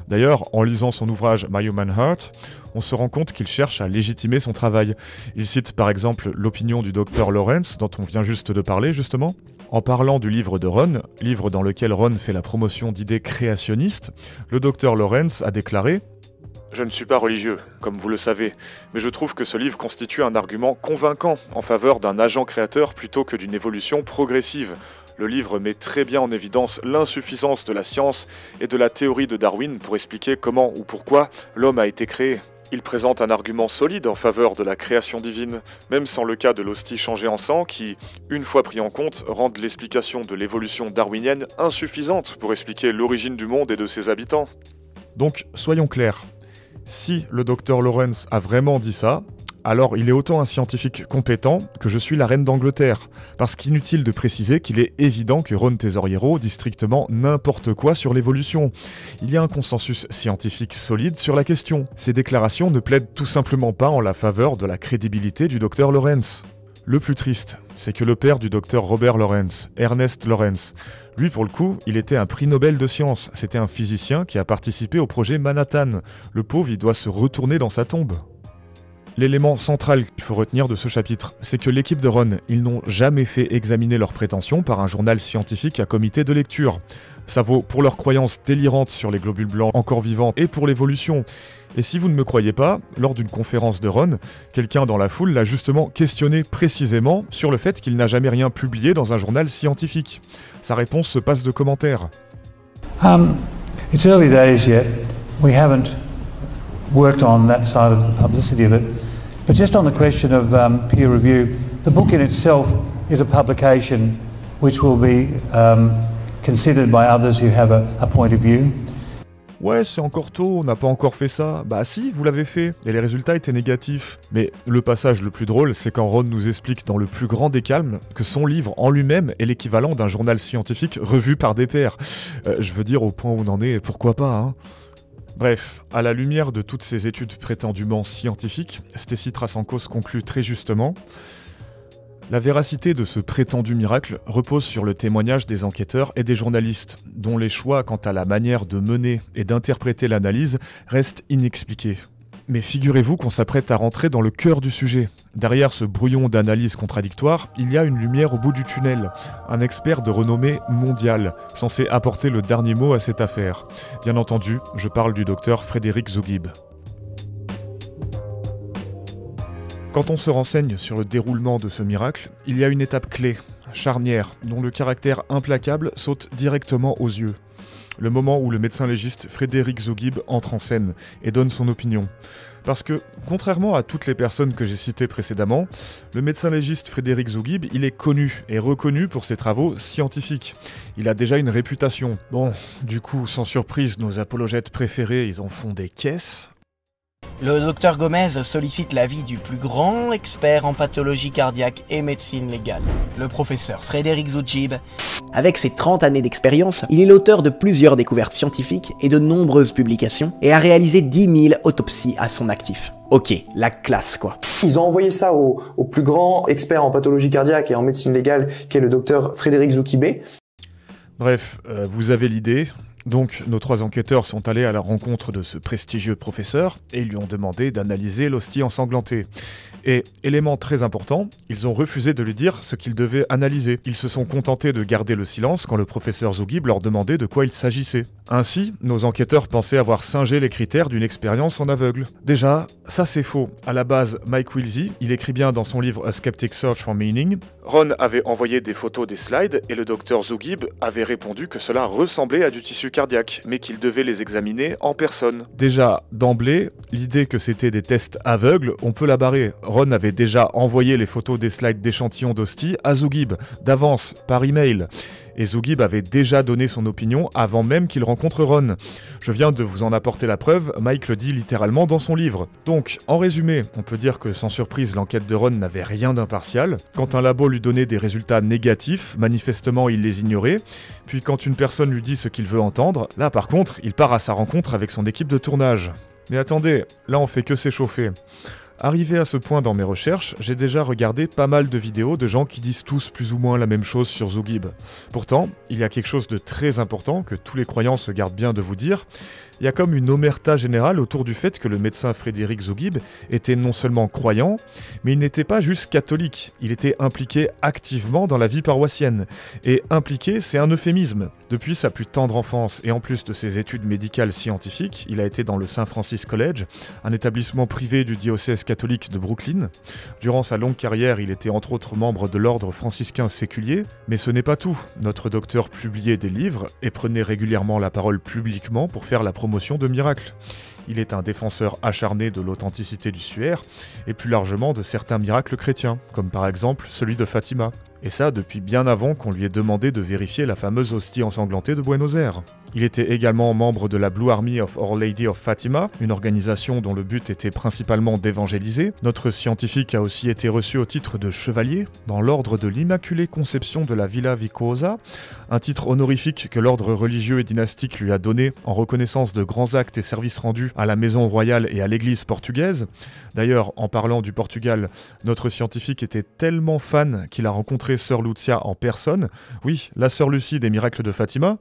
D'ailleurs, en lisant son ouvrage My Human Heart, on se rend compte qu'il cherche à légitimer son travail. Il cite par exemple l'opinion du docteur Lawrence, dont on vient juste de parler justement. En parlant du livre de Ron, livre dans lequel Ron fait la promotion d'idées créationnistes, le docteur Lawrence a déclaré « Je ne suis pas religieux, comme vous le savez, mais je trouve que ce livre constitue un argument convaincant en faveur d'un agent créateur plutôt que d'une évolution progressive. Le livre met très bien en évidence l'insuffisance de la science et de la théorie de Darwin pour expliquer comment ou pourquoi l'homme a été créé. Il présente un argument solide en faveur de la création divine, même sans le cas de l'hostie changée en sang qui, une fois pris en compte, rendent l'explication de l'évolution darwinienne insuffisante pour expliquer l'origine du monde et de ses habitants. » Donc, soyons clairs. Si le docteur Lawrence a vraiment dit ça, alors il est autant un scientifique compétent que je suis la reine d'Angleterre, parce qu'inutile de préciser qu'il est évident que Ron Tesoriero dit strictement n'importe quoi sur l'évolution. Il y a un consensus scientifique solide sur la question. Ces déclarations ne plaident tout simplement pas en la faveur de la crédibilité du docteur Lawrence. Le plus triste, c'est que le père du docteur Robert Lawrence, Ernest Lawrence, lui pour le coup, il était un prix Nobel de sciences, c'était un physicien qui a participé au projet Manhattan. Le pauvre, il doit se retourner dans sa tombe. L'élément central qu'il faut retenir de ce chapitre, c'est que l'équipe de Ron, ils n'ont jamais fait examiner leurs prétentions par un journal scientifique à comité de lecture. Ça vaut pour leurs croyances délirantes sur les globules blancs encore vivants et pour l'évolution. Et si vous ne me croyez pas, lors d'une conférence de Ron, quelqu'un dans la foule l'a justement questionné précisément sur le fait qu'il n'a jamais rien publié dans un journal scientifique. Sa réponse se passe de commentaires. It's early days yet. We haven't worked on that side of the publicity of it. But just on the question of peer review, the book in itself is a publication which will be considered by others who have a point of view. Ouais, c'est encore tôt, on n'a pas encore fait ça. Bah si, vous l'avez fait, et les résultats étaient négatifs. Mais le passage le plus drôle, c'est quand Ron nous explique dans le plus grand des calmes que son livre en lui-même est l'équivalent d'un journal scientifique revu par des pairs. Je veux dire, au point où on en est, pourquoi pas, hein. Bref, à la lumière de toutes ces études prétendument scientifiques, Stacy Trasancos conclut très justement « La véracité de ce prétendu miracle repose sur le témoignage des enquêteurs et des journalistes, dont les choix quant à la manière de mener et d'interpréter l'analyse restent inexpliqués. Mais figurez-vous qu'on s'apprête à rentrer dans le cœur du sujet. Derrière ce brouillon d'analyse contradictoire, il y a une lumière au bout du tunnel, un expert de renommée mondiale, censé apporter le dernier mot à cette affaire. Bien entendu, je parle du docteur Frédéric Zugibe. Quand on se renseigne sur le déroulement de ce miracle, il y a une étape clé, charnière, dont le caractère implacable saute directement aux yeux. Le moment où le médecin légiste Frédéric Zugibe entre en scène et donne son opinion. Parce que, contrairement à toutes les personnes que j'ai citées précédemment, le médecin légiste Frédéric Zugibe, il est connu et reconnu pour ses travaux scientifiques. Il a déjà une réputation. Bon, du coup, sans surprise, nos apologètes préférés, ils en font des caisses. Le docteur Gomez sollicite l'avis du plus grand expert en pathologie cardiaque et médecine légale, le professeur Frédéric Zugibe. Avec ses 30 années d'expérience, il est l'auteur de plusieurs découvertes scientifiques et de nombreuses publications, et a réalisé 10 000 autopsies à son actif. Ok, la classe quoi. Ils ont envoyé ça au plus grand expert en pathologie cardiaque et en médecine légale, qui est le docteur Frédéric Zugibe. Bref, vous avez l'idée. Donc, nos 3 enquêteurs sont allés à la rencontre de ce prestigieux professeur et lui ont demandé d'analyser l'hostie ensanglantée. Et, élément très important, ils ont refusé de lui dire ce qu'ils devaient analyser. Ils se sont contentés de garder le silence quand le professeur Zugibe leur demandait de quoi il s'agissait. Ainsi, nos enquêteurs pensaient avoir singé les critères d'une expérience en aveugle. Déjà, ça c'est faux. À la base, Mike Wilsey, il écrit bien dans son livre A Skeptic's Search for Meaning, Ron avait envoyé des photos des slides et le docteur Zugibe avait répondu que cela ressemblait à du tissu cardiaque, mais qu'il devait les examiner en personne. Déjà, d'emblée, l'idée que c'était des tests aveugles, on peut la barrer. Ron avait déjà envoyé les photos des slides d'échantillons d'hostie à Zugibe, d'avance, par email. Et Zugibe avait déjà donné son opinion avant même qu'il rencontre Ron. Je viens de vous en apporter la preuve, Mike le dit littéralement dans son livre. Donc, en résumé, on peut dire que sans surprise, l'enquête de Ron n'avait rien d'impartial. Quand un labo lui donnait des résultats négatifs, manifestement il les ignorait. Puis quand une personne lui dit ce qu'il veut entendre, là par contre, il part à sa rencontre avec son équipe de tournage. Mais attendez, là on fait que s'échauffer. Arrivé à ce point dans mes recherches, j'ai déjà regardé pas mal de vidéos de gens qui disent tous plus ou moins la même chose sur Zougib. Pourtant, il y a quelque chose de très important que tous les croyants se gardent bien de vous dire. Il y a comme une omerta générale autour du fait que le médecin Frédéric Zougib était non seulement croyant, mais il n'était pas juste catholique, il était impliqué activement dans la vie paroissienne. Et impliqué, c'est un euphémisme. Depuis sa plus tendre enfance et en plus de ses études médicales scientifiques, il a été dans le St. Francis College, un établissement privé du diocèse catholique de Brooklyn. Durant sa longue carrière, il était entre autres membre de l'ordre franciscain séculier, mais ce n'est pas tout. Notre docteur publiait des livres et prenait régulièrement la parole publiquement pour faire la promotion de miracles. Il est un défenseur acharné de l'authenticité du suaire et plus largement de certains miracles chrétiens, comme par exemple celui de Fatima. Et ça depuis bien avant qu'on lui ait demandé de vérifier la fameuse hostie ensanglantée de Buenos Aires. Il était également membre de la Blue Army of Our Lady of Fatima, une organisation dont le but était principalement d'évangéliser. Notre scientifique a aussi été reçu au titre de chevalier dans l'ordre de l'Immaculée Conception de la Villa Vicosa, un titre honorifique que l'ordre religieux et dynastique lui a donné en reconnaissance de grands actes et services rendus à la maison royale et à l'église portugaise. D'ailleurs, en parlant du Portugal, notre scientifique était tellement fan qu'il a rencontré Sœur Lucia en personne. Oui, la Sœur Lucie des miracles de Fatima.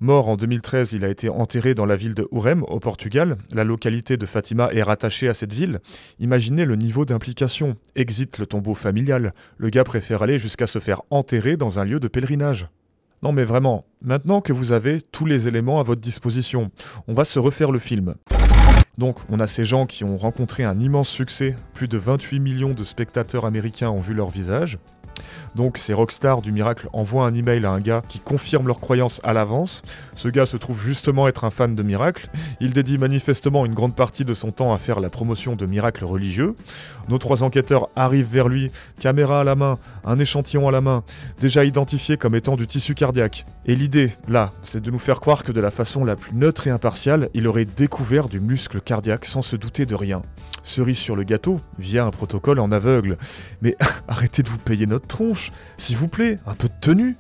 Mort en 2013, il a été enterré dans la ville de Ourem, au Portugal. La localité de Fatima est rattachée à cette ville. Imaginez le niveau d'implication. Exit le tombeau familial. Le gars préfère aller jusqu'à se faire enterrer dans un lieu de pèlerinage. Non mais vraiment, maintenant que vous avez tous les éléments à votre disposition, on va se refaire le film. Donc, on a ces gens qui ont rencontré un immense succès. Plus de 28 millions de spectateurs américains ont vu leur visage. Donc ces rockstars du miracle envoient un email à un gars qui confirme leur croyance à l'avance. Ce gars se trouve justement être un fan de miracle. Il dédie manifestement une grande partie de son temps à faire la promotion de miracles religieux. Nos 3 enquêteurs arrivent vers lui, caméra à la main, un échantillon à la main, déjà identifié comme étant du tissu cardiaque. Et l'idée, là, c'est de nous faire croire que de la façon la plus neutre et impartiale, il aurait découvert du muscle cardiaque sans se douter de rien. Cerise sur le gâteau, via un protocole en aveugle. Mais arrêtez de vous payer notre tronche, s'il vous plaît, un peu de tenue.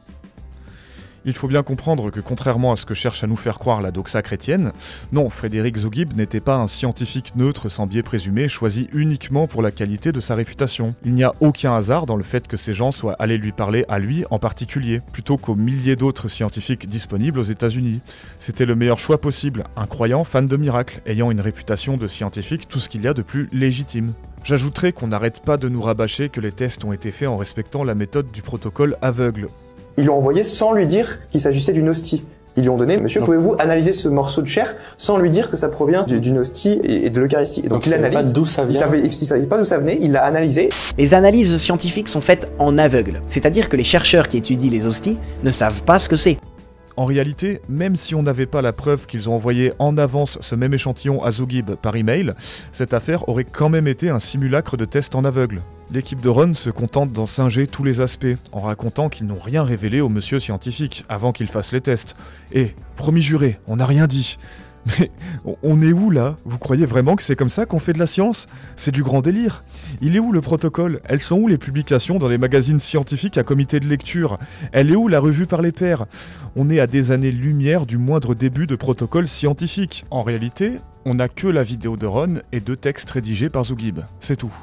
Il faut bien comprendre que contrairement à ce que cherche à nous faire croire la doxa chrétienne, non, Frédéric Zougib n'était pas un scientifique neutre sans biais présumé, choisi uniquement pour la qualité de sa réputation. Il n'y a aucun hasard dans le fait que ces gens soient allés lui parler à lui en particulier, plutôt qu'aux milliers d'autres scientifiques disponibles aux États-Unis. C'était le meilleur choix possible, un croyant fan de miracles, ayant une réputation de scientifique, tout ce qu'il y a de plus légitime. J'ajouterai qu'on n'arrête pas de nous rabâcher que les tests ont été faits en respectant la méthode du protocole aveugle. Ils l'ont envoyé sans lui dire qu'il s'agissait d'une hostie. Ils lui ont donné, monsieur, pouvez-vous analyser ce morceau de chair sans lui dire que ça provient d'une hostie et de l'Eucharistie. Et donc il analyse. Pas d'où ça vient. Il savait pas d'où ça venait, il l'a analysé. Les analyses scientifiques sont faites en aveugle, c'est-à-dire que les chercheurs qui étudient les hosties ne savent pas ce que c'est. En réalité, même si on n'avait pas la preuve qu'ils ont envoyé en avance ce même échantillon à Zougib par email, cette affaire aurait quand même été un simulacre de test en aveugle. L'équipe de Ron se contente d'en singer tous les aspects, en racontant qu'ils n'ont rien révélé au monsieur scientifique avant qu'il fasse les tests. Et, promis juré, on n'a rien dit. Mais on est où là? Vous croyez vraiment que c'est comme ça qu'on fait de la science? C'est du grand délire. Il est où le protocole? Elles sont où les publications dans les magazines scientifiques à comité de lecture? Elle est où la revue par les pairs? On est à des années-lumière du moindre début de protocole scientifique. En réalité, on n'a que la vidéo de Ron et 2 textes rédigés par Zougib. C'est tout.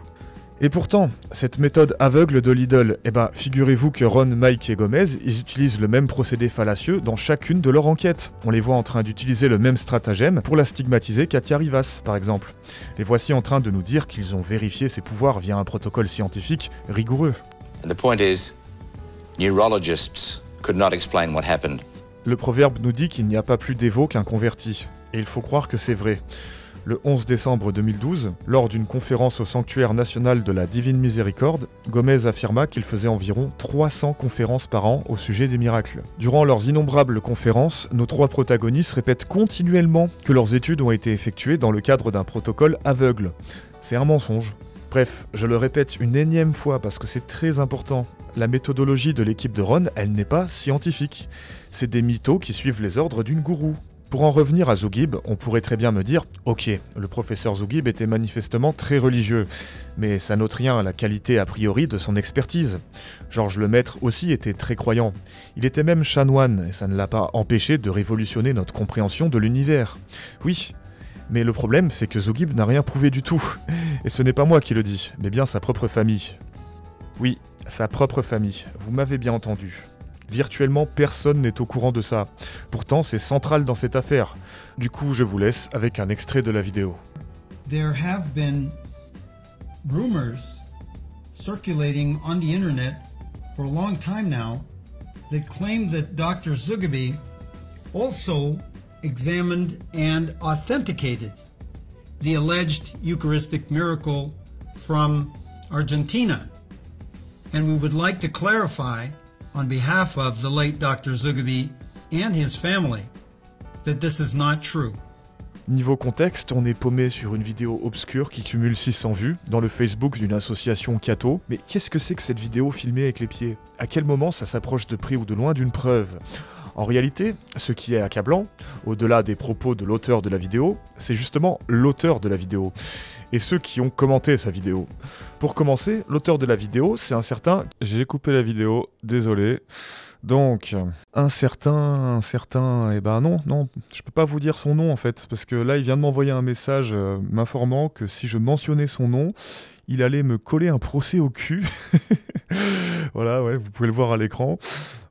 Et pourtant, cette méthode aveugle de Lidl, figurez-vous que Ron, Mike et Gomez, ils utilisent le même procédé fallacieux dans chacune de leurs enquêtes. On les voit en train d'utiliser le même stratagème pour la stigmatiser Katia Rivas, par exemple. Les voici en train de nous dire qu'ils ont vérifié ses pouvoirs via un protocole scientifique rigoureux. And the point is, neurologists could not explain what happened. Le proverbe nous dit qu'il n'y a pas plus dévot qu'un converti. Et il faut croire que c'est vrai. Le 11 décembre 2012, lors d'une conférence au Sanctuaire national de la Divine Miséricorde, Gomez affirma qu'il faisait environ 300 conférences par an au sujet des miracles. Durant leurs innombrables conférences, nos 3 protagonistes répètent continuellement que leurs études ont été effectuées dans le cadre d'un protocole aveugle. C'est un mensonge. Bref, je le répète une énième fois parce que c'est très important. La méthodologie de l'équipe de Ron, elle n'est pas scientifique. C'est des mythos qui suivent les ordres d'une gourou. Pour en revenir à Zougib, on pourrait très bien me dire « Ok, le professeur Zougib était manifestement très religieux, mais ça n'ôte rien à la qualité a priori de son expertise. Georges Lemaître aussi était très croyant. Il était même chanoine, et ça ne l'a pas empêché de révolutionner notre compréhension de l'univers. Oui, mais le problème c'est que Zougib n'a rien prouvé du tout. Et ce n'est pas moi qui le dis, mais bien sa propre famille. Oui, sa propre famille, vous m'avez bien entendu. Virtuellement, personne n'est au courant de ça. Pourtant, c'est central dans cette affaire. Du coup, je vous laisse avec un extrait de la vidéo. There have been rumors circulating on the internet for a long time now that claim that Dr. Zugabe also examined and authenticated the alleged Eucharistic miracle from Argentina. And we would like to clarify on behalf of the late Dr. Zugabe and his family that this is not true. Niveau contexte, on est paumé sur une vidéo obscure qui cumule 600 vues dans le Facebook d'une association catho. Mais qu'est-ce que c'est que cette vidéo filmée avec les pieds? À quel moment ça s'approche de près ou de loin d'une preuve? En réalité, ce qui est accablant, au-delà des propos de l'auteur de la vidéo, c'est justement l'auteur de la vidéo, et ceux qui ont commenté sa vidéo. Pour commencer, l'auteur de la vidéo, c'est un certain... J'ai coupé la vidéo, désolé. Donc, un certain... Eh ben non, je peux pas vous dire son nom en fait, parce que là, il vient de m'envoyer un message m'informant que si je mentionnais son nom, il allait me coller un procès au cul. Voilà, ouais, vous pouvez le voir à l'écran.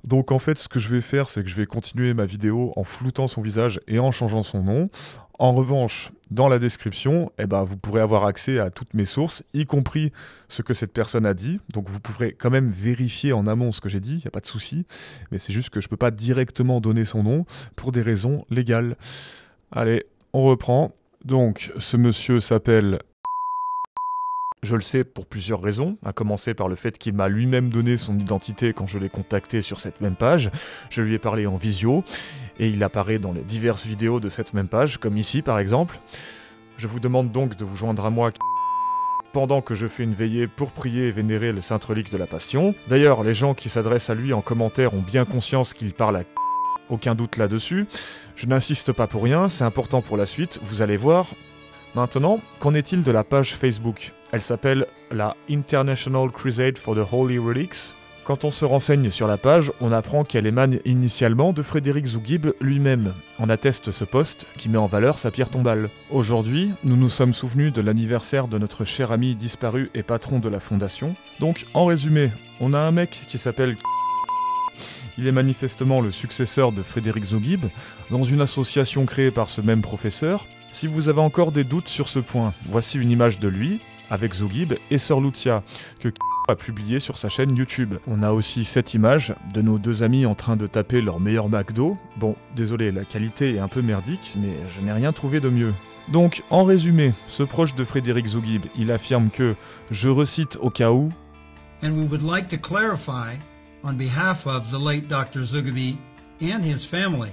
Donc en fait, ce que je vais faire, c'est que je vais continuer ma vidéo en floutant son visage et en changeant son nom. En revanche, dans la description, eh ben, vous pourrez avoir accès à toutes mes sources, y compris ce que cette personne a dit. Donc vous pourrez quand même vérifier en amont ce que j'ai dit, il n'y a pas de souci. Mais c'est juste que je ne peux pas directement donner son nom pour des raisons légales. Allez, on reprend. Donc, ce monsieur s'appelle... Je le sais pour plusieurs raisons, à commencer par le fait qu'il m'a lui-même donné son identité quand je l'ai contacté sur cette même page. Je lui ai parlé en visio, et il apparaît dans les diverses vidéos de cette même page, comme ici par exemple. Je vous demande donc de vous joindre à moi pendant que je fais une veillée pour prier et vénérer le Sainte Relique de la Passion. D'ailleurs, les gens qui s'adressent à lui en commentaire ont bien conscience qu'il parle à aucun doute là-dessus. Je n'insiste pas pour rien, c'est important pour la suite, vous allez voir. Maintenant, qu'en est-il de la page Facebook? Elle s'appelle la International Crusade for the Holy Relics. Quand on se renseigne sur la page, on apprend qu'elle émane initialement de Frédéric Zugibe lui-même. On atteste ce post qui met en valeur sa pierre tombale. Aujourd'hui, nous nous sommes souvenus de l'anniversaire de notre cher ami disparu et patron de la fondation. Donc, en résumé, on a un mec qui s'appelle... Il est manifestement le successeur de Frédéric Zugibe, dans une association créée par ce même professeur. Si vous avez encore des doutes sur ce point, voici une image de lui, avec Zugibe et Sœur Lucia, que a publié sur sa chaîne YouTube. On a aussi cette image de nos deux amis en train de taper leur meilleur McDo. Bon, désolé, la qualité est un peu merdique, mais je n'ai rien trouvé de mieux. Donc, en résumé, ce proche de Frédéric Zugibe, il affirme que, je recite au cas où, And we would like to clarify, on behalf of the late Dr. Zugabe and his family,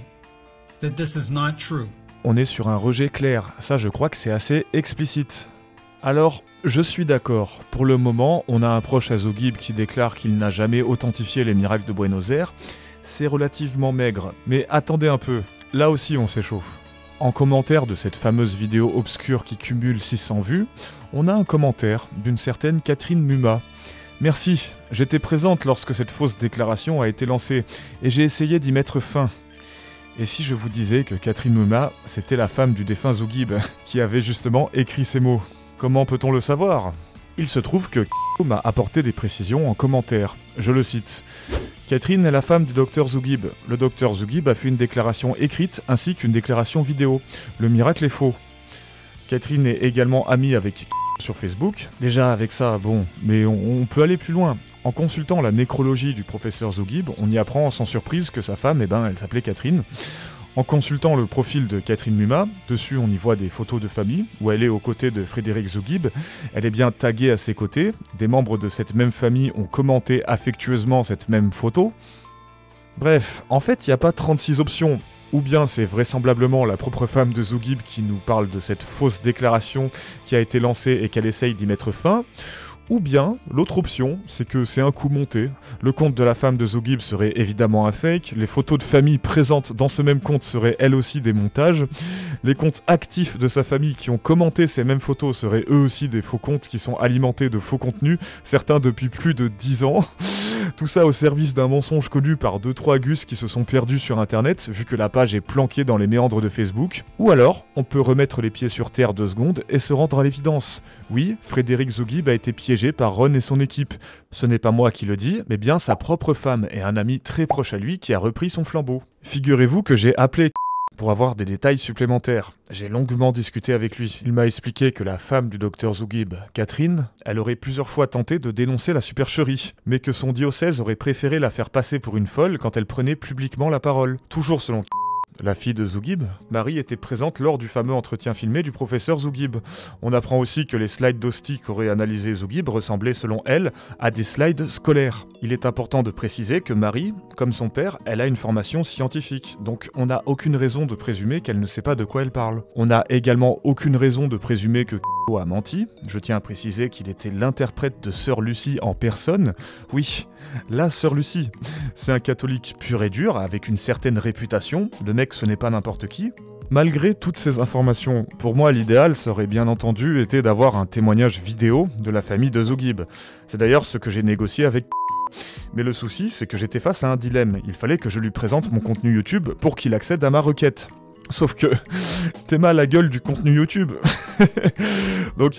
that this is not true. On est sur un rejet clair, ça je crois que c'est assez explicite. Alors, je suis d'accord, pour le moment, on a un proche à Zugibe qui déclare qu'il n'a jamais authentifié les miracles de Buenos Aires, c'est relativement maigre, mais attendez un peu, là aussi on s'échauffe. En commentaire de cette fameuse vidéo obscure qui cumule 600 vues, on a un commentaire d'une certaine Catherine Muma. Merci, j'étais présente lorsque cette fausse déclaration a été lancée, et j'ai essayé d'y mettre fin. Et si je vous disais que Catherine Muma, c'était la femme du défunt Zugibe, qui avait justement écrit ces mots? Comment peut-on le savoir? Il se trouve que m'a apporté des précisions en commentaire. Je le cite. Catherine est la femme du docteur Zugibe. Le docteur Zugibe a fait une déclaration écrite ainsi qu'une déclaration vidéo. Le miracle est faux. Catherine est également amie avec sur Facebook. Déjà avec ça, bon, mais on peut aller plus loin. En consultant la nécrologie du professeur Zugibe, on y apprend sans surprise que sa femme, elle s'appelait Catherine. En consultant le profil de Catherine Muma, dessus on y voit des photos de famille, où elle est aux côtés de Frédéric Zugibe, elle est bien taguée à ses côtés, des membres de cette même famille ont commenté affectueusement cette même photo. Bref, en fait il n'y a pas 36 options, ou bien c'est vraisemblablement la propre femme de Zugibe qui nous parle de cette fausse déclaration qui a été lancée et qu'elle essaye d'y mettre fin, ou bien, l'autre option, c'est que c'est un coup monté. Le compte de la femme de Zugibe serait évidemment un fake, les photos de famille présentes dans ce même compte seraient elles aussi des montages, les comptes actifs de sa famille qui ont commenté ces mêmes photos seraient eux aussi des faux comptes qui sont alimentés de faux contenus, certains depuis plus de 10 ans. Tout ça au service d'un mensonge connu par 2-3 gus qui se sont perdus sur internet, vu que la page est planquée dans les méandres de Facebook. Ou alors, on peut remettre les pieds sur terre 2 secondes et se rendre à l'évidence. Oui, Frédéric Zougib a été piégé par Ron et son équipe. Ce n'est pas moi qui le dis, mais bien sa propre femme et un ami très proche à lui qui a repris son flambeau. Figurez-vous que j'ai appelé pour avoir des détails supplémentaires. J'ai longuement discuté avec lui. Il m'a expliqué que la femme du docteur Zougib, Catherine, elle aurait plusieurs fois tenté de dénoncer la supercherie, mais que son diocèse aurait préféré la faire passer pour une folle quand elle prenait publiquement la parole. Toujours selon la fille de Zougib, Marie était présente lors du fameux entretien filmé du professeur Zougib. On apprend aussi que les slides d'hostie qu'aurait analysé Zougib ressemblaient selon elle à des slides scolaires. Il est important de préciser que Marie, comme son père, elle a une formation scientifique, donc on n'a aucune raison de présumer qu'elle ne sait pas de quoi elle parle. On n'a également aucune raison de présumer que a menti. Je tiens à préciser qu'il était l'interprète de Sœur Lucie en personne. Oui, la Sœur Lucie. C'est un catholique pur et dur, avec une certaine réputation. Le mec, ce n'est pas n'importe qui. Malgré toutes ces informations, pour moi l'idéal serait bien entendu été d'avoir un témoignage vidéo de la famille de Zougib. C'est d'ailleurs ce que j'ai négocié avec. Mais le souci, c'est que j'étais face à un dilemme. Il fallait que je lui présente mon contenu YouTube pour qu'il accède à ma requête. Sauf que t'es mal la gueule du contenu YouTube. Donc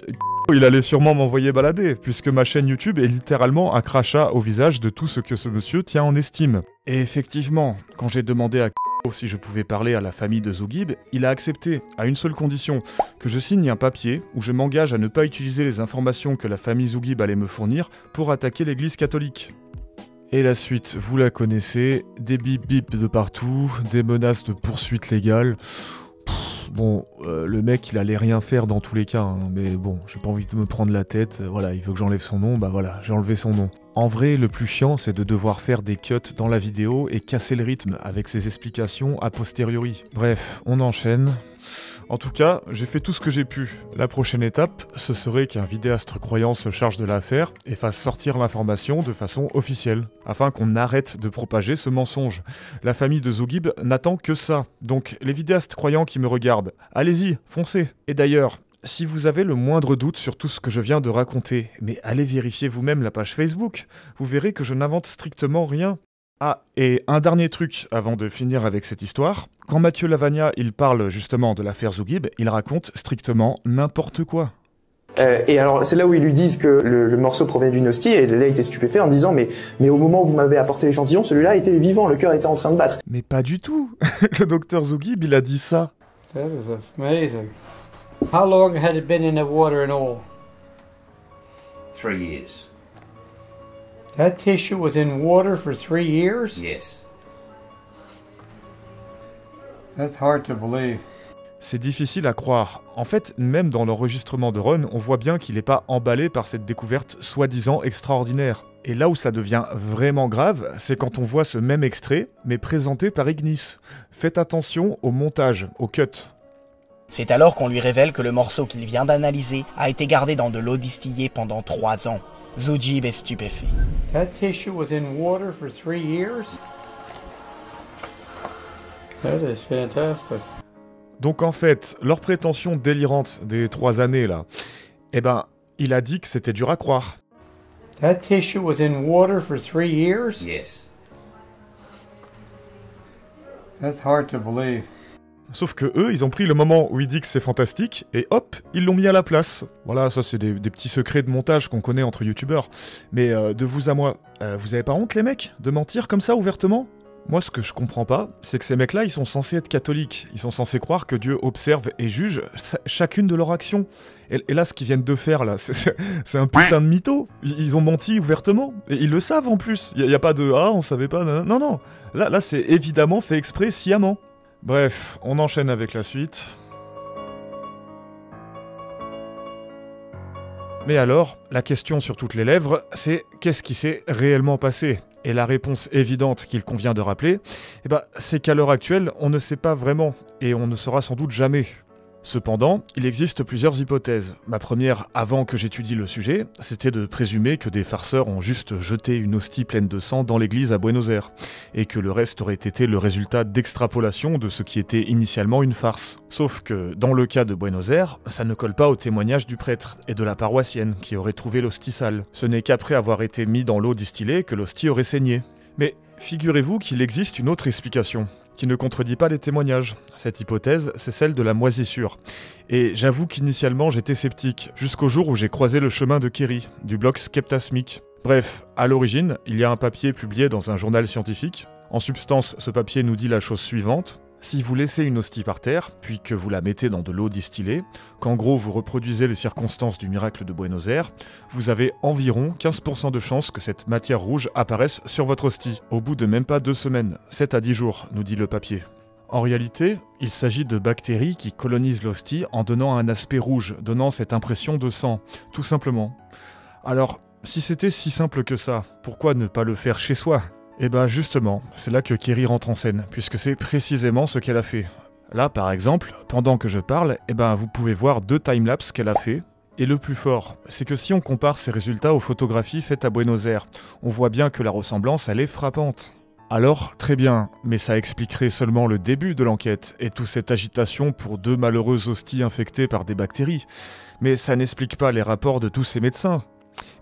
il allait sûrement m'envoyer balader, puisque ma chaîne YouTube est littéralement un crachat au visage de tout ce que ce monsieur tient en estime. Et effectivement, quand j'ai demandé à si je pouvais parler à la famille de Zougib, il a accepté, à une seule condition, que je signe un papier où je m'engage à ne pas utiliser les informations que la famille Zougib allait me fournir pour attaquer l'église catholique. Et la suite, vous la connaissez, des bip bip de partout, des menaces de poursuite légale. Bon, le mec il allait rien faire dans tous les cas, hein, mais bon, j'ai pas envie de me prendre la tête, voilà, il veut que j'enlève son nom, bah voilà, j'ai enlevé son nom. En vrai, le plus chiant, c'est de devoir faire des cuts dans la vidéo et casser le rythme avec ses explications a posteriori. Bref, on enchaîne. En tout cas, j'ai fait tout ce que j'ai pu. La prochaine étape, ce serait qu'un vidéaste croyant se charge de l'affaire et fasse sortir l'information de façon officielle, afin qu'on arrête de propager ce mensonge. La famille de Zougib n'attend que ça, donc les vidéastes croyants qui me regardent, allez-y, foncez. Et d'ailleurs, si vous avez le moindre doute sur tout ce que je viens de raconter, mais allez vérifier vous-même la page Facebook, vous verrez que je n'invente strictement rien. Ah, et un dernier truc avant de finir avec cette histoire. Quand Mathieu Lavagna il parle justement de l'affaire Zougib, il raconte strictement n'importe quoi. Et alors c'est là où ils lui disent que le morceau provient d'une hostie, et là il était stupéfait en disant mais au moment où vous m'avez apporté l'échantillon, celui-là était vivant, le cœur était en train de battre. Mais pas du tout. Le docteur Zougib il a dit ça. That is amazing. How long had it been in the water and all? 3 years. That tissue was in water for 3 years? Yes. That's hard to believe. C'est difficile à croire. En fait, même dans l'enregistrement de Ron, on voit bien qu'il n'est pas emballé par cette découverte soi-disant extraordinaire. Et là où ça devient vraiment grave, c'est quand on voit ce même extrait, mais présenté par Ignis. Faites attention au montage, au cut. C'est alors qu'on lui révèle que le morceau qu'il vient d'analyser a été gardé dans de l'eau distillée pendant 3 ans. Zougib est stupéfait. That tissue was in water for 3 years? That is fantastic. Donc en fait, leur prétention délirante des 3 années là, eh ben, il a dit que c'était dur à croire. That tissue was in water for 3 years? Yes. That's hard to believe. Sauf que eux, ils ont pris le moment où il dit que c'est fantastique, et hop, ils l'ont mis à la place. Voilà, ça c'est des petits secrets de montage qu'on connaît entre youtubeurs. Mais de vous à moi, vous avez pas honte les mecs, de mentir comme ça ouvertement ? Moi ce que je comprends pas, c'est que ces mecs-là, ils sont censés être catholiques. Ils sont censés croire que Dieu observe et juge chacune de leurs actions. Et là, ce qu'ils viennent de faire, là, c'est un putain de mytho. Ils ont menti ouvertement, et ils le savent en plus. Y a pas de « Ah, on savait pas », non, non. Là c'est évidemment fait exprès sciemment. Bref, on enchaîne avec la suite. Mais alors, la question sur toutes les lèvres, c'est qu'est-ce qui s'est réellement passé ? Et la réponse évidente qu'il convient de rappeler, c'est qu'à l'heure actuelle, on ne sait pas vraiment, et on ne saura sans doute jamais. Cependant, il existe plusieurs hypothèses. Ma première, avant que j'étudie le sujet, c'était de présumer que des farceurs ont juste jeté une hostie pleine de sang dans l'église à Buenos Aires, et que le reste aurait été le résultat d'extrapolation de ce qui était initialement une farce. Sauf que, dans le cas de Buenos Aires, ça ne colle pas au témoignage du prêtre et de la paroissienne qui aurait trouvé l'hostie sale. Ce n'est qu'après avoir été mis dans l'eau distillée que l'hostie aurait saigné. Mais figurez-vous qu'il existe une autre explication, qui ne contredit pas les témoignages. Cette hypothèse, c'est celle de la moisissure. Et j'avoue qu'initialement j'étais sceptique, jusqu'au jour où j'ai croisé le chemin de Kerry, du blog Skeptasmic. Bref, à l'origine, il y a un papier publié dans un journal scientifique. En substance, ce papier nous dit la chose suivante. Si vous laissez une hostie par terre, puis que vous la mettez dans de l'eau distillée, qu'en gros vous reproduisez les circonstances du miracle de Buenos Aires, vous avez environ 15% de chances que cette matière rouge apparaisse sur votre hostie, au bout de même pas 2 semaines, 7 à 10 jours, nous dit le papier. En réalité, il s'agit de bactéries qui colonisent l'hostie en donnant un aspect rouge, donnant cette impression de sang, tout simplement. Alors, si c'était si simple que ça, pourquoi ne pas le faire chez soi ? Et bah justement, c'est là que Kerry rentre en scène, puisque c'est précisément ce qu'elle a fait. Là par exemple, pendant que je parle, vous pouvez voir 2 timelapses qu'elle a fait. Et le plus fort, c'est que si on compare ces résultats aux photographies faites à Buenos Aires, on voit bien que la ressemblance elle est frappante. Alors, très bien, mais ça expliquerait seulement le début de l'enquête, et toute cette agitation pour 2 malheureuses hosties infectées par des bactéries. Mais ça n'explique pas les rapports de tous ces médecins.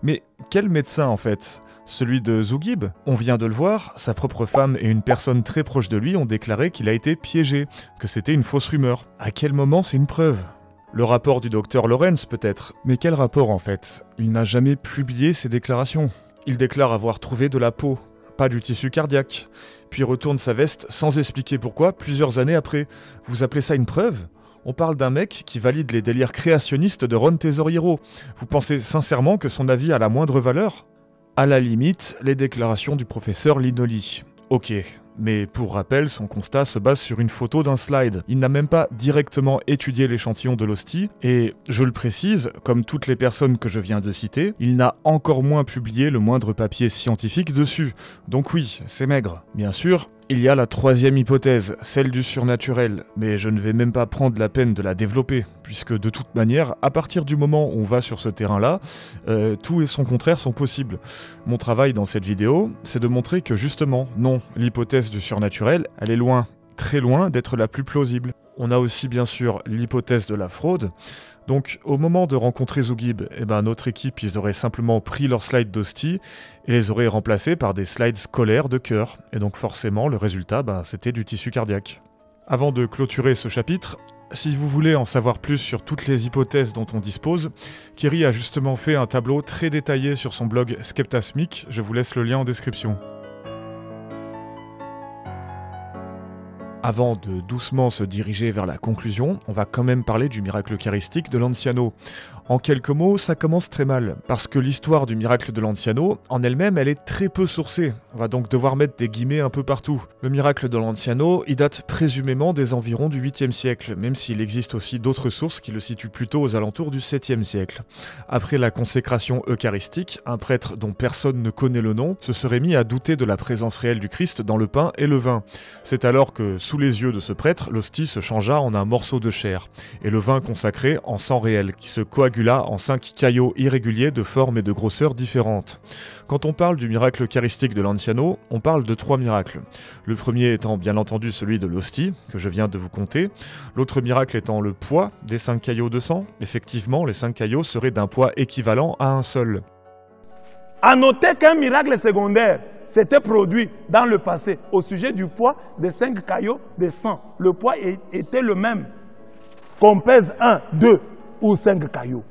Mais quel médecin en fait ? Celui de Zougib, on vient de le voir, sa propre femme et une personne très proche de lui ont déclaré qu'il a été piégé, que c'était une fausse rumeur. À quel moment c'est une preuve ? Le rapport du docteur Lorenz peut-être, mais quel rapport en fait ? Il n'a jamais publié ses déclarations. Il déclare avoir trouvé de la peau, pas du tissu cardiaque, puis retourne sa veste sans expliquer pourquoi plusieurs années après. Vous appelez ça une preuve ? On parle d'un mec qui valide les délires créationnistes de Ron Tesoriero. Vous pensez sincèrement que son avis a la moindre valeur ? À la limite, les déclarations du professeur Linoli. Ok, mais pour rappel, son constat se base sur une photo d'un slide. Il n'a même pas directement étudié l'échantillon de l'hostie, et, je le précise, comme toutes les personnes que je viens de citer, il n'a encore moins publié le moindre papier scientifique dessus. Donc oui, c'est maigre. Bien sûr, il y a la 3e hypothèse, celle du surnaturel, mais je ne vais même pas prendre la peine de la développer, puisque de toute manière, à partir du moment où on va sur ce terrain-là, tout et son contraire sont possibles. Mon travail dans cette vidéo, c'est de montrer que justement, non, l'hypothèse du surnaturel, elle est loin, très loin d'être la plus plausible. On a aussi bien sûr l'hypothèse de la fraude. Donc au moment de rencontrer Zougib, notre équipe, ils auraient simplement pris leurs slides d'hostie et les auraient remplacés par des slides scolaires de cœur. Et donc forcément, le résultat, c'était du tissu cardiaque. Avant de clôturer ce chapitre, si vous voulez en savoir plus sur toutes les hypothèses dont on dispose, Kerry a justement fait un tableau très détaillé sur son blog Skeptasmic, je vous laisse le lien en description. Avant de doucement se diriger vers la conclusion, on va quand même parler du miracle eucharistique de Lanciano. En quelques mots, ça commence très mal, parce que l'histoire du miracle de Lanciano, en elle-même, elle est très peu sourcée. On va donc devoir mettre des guillemets un peu partout. Le miracle de Lanciano, il date présumément des environs du 8e siècle, même s'il existe aussi d'autres sources qui le situent plutôt aux alentours du 7e siècle. Après la consécration eucharistique, un prêtre dont personne ne connaît le nom se serait mis à douter de la présence réelle du Christ dans le pain et le vin. C'est alors que, sous les yeux de ce prêtre, l'hostie se changea en un morceau de chair, et le vin consacré en sang réel, qui se coagula en 5 caillots irréguliers de forme et de grosseur différentes. Quand on parle du miracle eucharistique de Lanciano, on parle de 3 miracles. Le premier étant bien entendu celui de l'hostie, que je viens de vous conter. L'autre miracle étant le poids des 5 caillots de sang. Effectivement, les 5 caillots seraient d'un poids équivalent à un seul. À noter qu'un miracle secondaire s'était produit dans le passé au sujet du poids des 5 caillots de sang. Le poids était le même, qu'on pèse 1, 2 ou 5 caillots.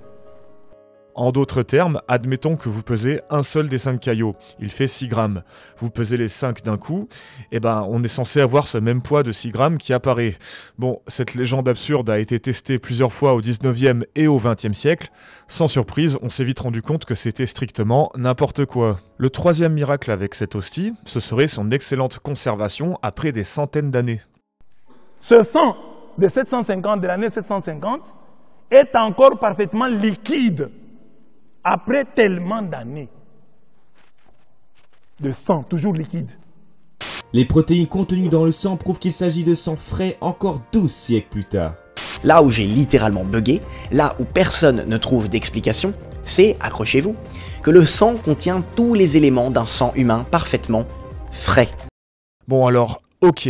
En d'autres termes, admettons que vous pesez un seul des 5 caillots, il fait 6 grammes. Vous pesez les 5 d'un coup, on est censé avoir ce même poids de 6 grammes qui apparaît. Bon, cette légende absurde a été testée plusieurs fois au 19e et au 20e siècle. Sans surprise, on s'est vite rendu compte que c'était strictement n'importe quoi. Le 3e miracle avec cette hostie, ce serait son excellente conservation après des centaines d'années. Ce sang de l'année 750, est encore parfaitement liquide après tellement d'années de sang, toujours liquide. Les protéines contenues dans le sang prouvent qu'il s'agit de sang frais encore 12 siècles plus tard. Là où j'ai littéralement bugué, là où personne ne trouve d'explication, c'est, accrochez-vous, que le sang contient tous les éléments d'un sang humain parfaitement frais. Bon alors, ok,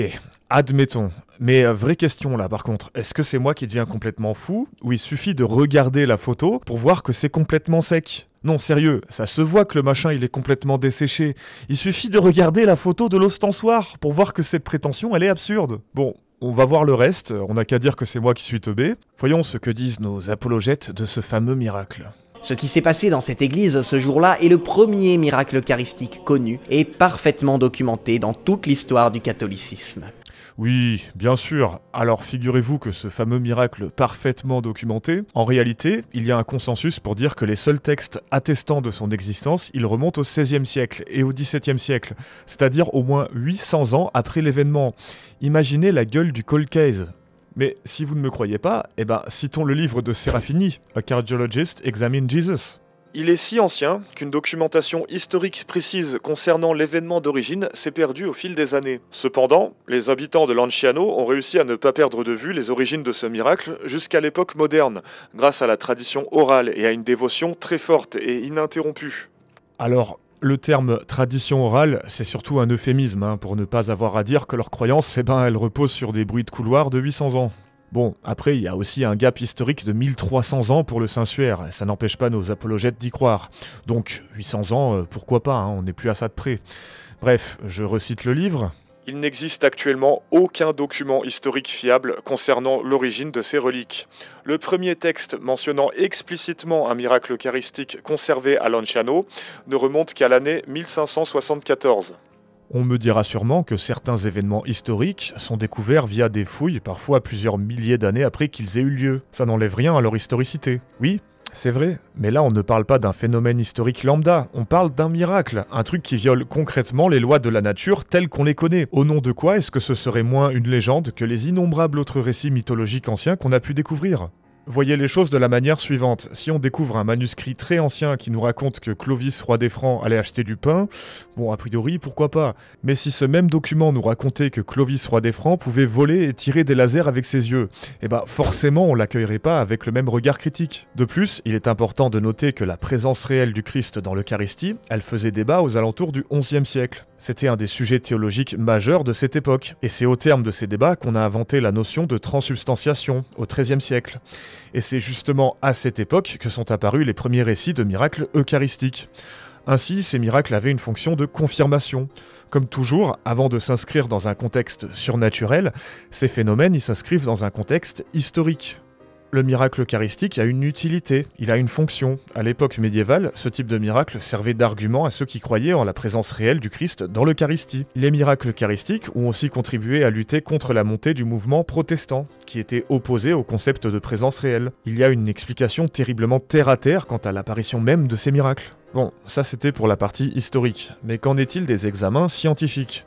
admettons. Mais vraie question là par contre, est-ce que c'est moi qui deviens complètement fou, ou il suffit de regarder la photo pour voir que c'est complètement sec? Non sérieux, ça se voit que le machin il est complètement desséché. Il suffit de regarder la photo de l'ostensoir pour voir que cette prétention elle est absurde. Bon, on va voir le reste, on n'a qu'à dire que c'est moi qui suis teubé. Voyons ce que disent nos apologètes de ce fameux miracle. Ce qui s'est passé dans cette église ce jour-là est le premier miracle eucharistique connu et parfaitement documenté dans toute l'histoire du catholicisme. Oui, bien sûr. Alors figurez-vous que ce fameux miracle parfaitement documenté, en réalité, il y a un consensus pour dire que les seuls textes attestant de son existence, ils remontent au XVIe siècle et au XVIIe siècle, c'est-à-dire au moins 800 ans après l'événement. Imaginez la gueule du cold case. Mais si vous ne me croyez pas, citons le livre de Serafini, A Cardiologist Examines Jesus. Il est si ancien qu'une documentation historique précise concernant l'événement d'origine s'est perdue au fil des années. Cependant, les habitants de Lanciano ont réussi à ne pas perdre de vue les origines de ce miracle jusqu'à l'époque moderne, grâce à la tradition orale et à une dévotion très forte et ininterrompue. Alors, le terme tradition orale, c'est surtout un euphémisme, pour ne pas avoir à dire que leur croyance, elle repose sur des bruits de couloir de 800 ans. Bon, après, il y a aussi un gap historique de 1300 ans pour le Saint-Suaire, ça n'empêche pas nos apologètes d'y croire. Donc, 800 ans, pourquoi pas, on n'est plus à ça de près. Bref, je recite le livre. Il n'existe actuellement aucun document historique fiable concernant l'origine de ces reliques. Le premier texte mentionnant explicitement un miracle eucharistique conservé à Lanciano ne remonte qu'à l'année 1574. On me dira sûrement que certains événements historiques sont découverts via des fouilles, parfois plusieurs milliers d'années après qu'ils aient eu lieu. Ça n'enlève rien à leur historicité. Oui, c'est vrai, mais là on ne parle pas d'un phénomène historique lambda, on parle d'un miracle, un truc qui viole concrètement les lois de la nature telles qu'on les connaît. Au nom de quoi est-ce que ce serait moins une légende que les innombrables autres récits mythologiques anciens qu'on a pu découvrir ? Voyez les choses de la manière suivante. Si on découvre un manuscrit très ancien qui nous raconte que Clovis, roi des Francs, allait acheter du pain, bon, a priori, pourquoi pas. Mais si ce même document nous racontait que Clovis, roi des Francs, pouvait voler et tirer des lasers avec ses yeux, forcément, on l'accueillerait pas avec le même regard critique. De plus, il est important de noter que la présence réelle du Christ dans l'Eucharistie, elle faisait débat aux alentours du XIe siècle. C'était un des sujets théologiques majeurs de cette époque. Et c'est au terme de ces débats qu'on a inventé la notion de transsubstantiation, au XIIIe siècle. Et c'est justement à cette époque que sont apparus les premiers récits de miracles eucharistiques. Ainsi, ces miracles avaient une fonction de confirmation. Comme toujours, avant de s'inscrire dans un contexte surnaturel, ces phénomènes y s'inscrivent dans un contexte historique. Le miracle eucharistique a une utilité, il a une fonction. À l'époque médiévale, ce type de miracle servait d'argument à ceux qui croyaient en la présence réelle du Christ dans l'Eucharistie. Les miracles eucharistiques ont aussi contribué à lutter contre la montée du mouvement protestant, qui était opposé au concept de présence réelle. Il y a une explication terriblement terre-à-terre quant à l'apparition même de ces miracles. Bon, ça c'était pour la partie historique, mais qu'en est-il des examens scientifiques ?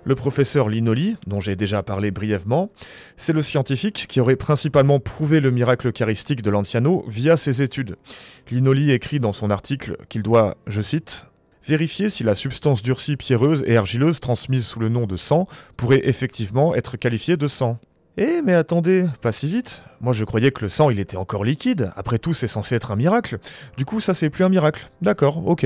Le professeur Linoli, dont j'ai déjà parlé brièvement, c'est le scientifique qui aurait principalement prouvé le miracle eucharistique de Lanciano via ses études. Linoli écrit dans son article qu'il doit, je cite, « vérifier si la substance durcie pierreuse et argileuse transmise sous le nom de sang pourrait effectivement être qualifiée de sang. » Eh mais attendez, pas si vite. Moi je croyais que le sang il était encore liquide, après tout c'est censé être un miracle. Du coup ça c'est plus un miracle. D'accord, ok.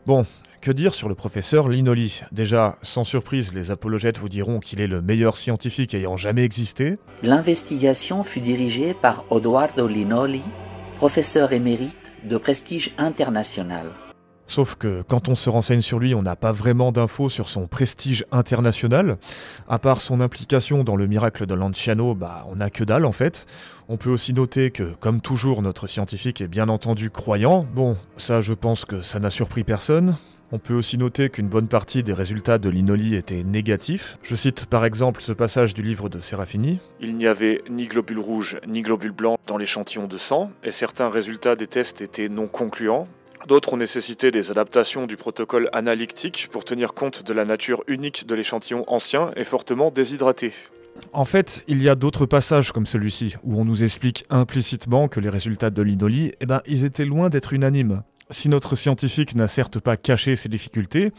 Bon, que dire sur le professeur Linoli ? Déjà, sans surprise, les apologètes vous diront qu'il est le meilleur scientifique ayant jamais existé. L'investigation fut dirigée par Odoardo Linoli, professeur émérite de prestige international. Sauf que quand on se renseigne sur lui, on n'a pas vraiment d'infos sur son prestige international. À part son implication dans le miracle de Lanciano, on n'a que dalle en fait. On peut aussi noter que, comme toujours, notre scientifique est bien entendu croyant. Bon, ça je pense que ça n'a surpris personne. On peut aussi noter qu'une bonne partie des résultats de Linoli étaient négatifs. Je cite par exemple ce passage du livre de Serafini. Il n'y avait ni globules rouges ni globules blancs dans l'échantillon de sang, et certains résultats des tests étaient non concluants. D'autres ont nécessité des adaptations du protocole analytique pour tenir compte de la nature unique de l'échantillon ancien et fortement déshydraté. En fait, il y a d'autres passages comme celui-ci, où on nous explique implicitement que les résultats de Linoli, ils étaient loin d'être unanimes. Si notre scientifique n'a certes pas caché ses difficultés,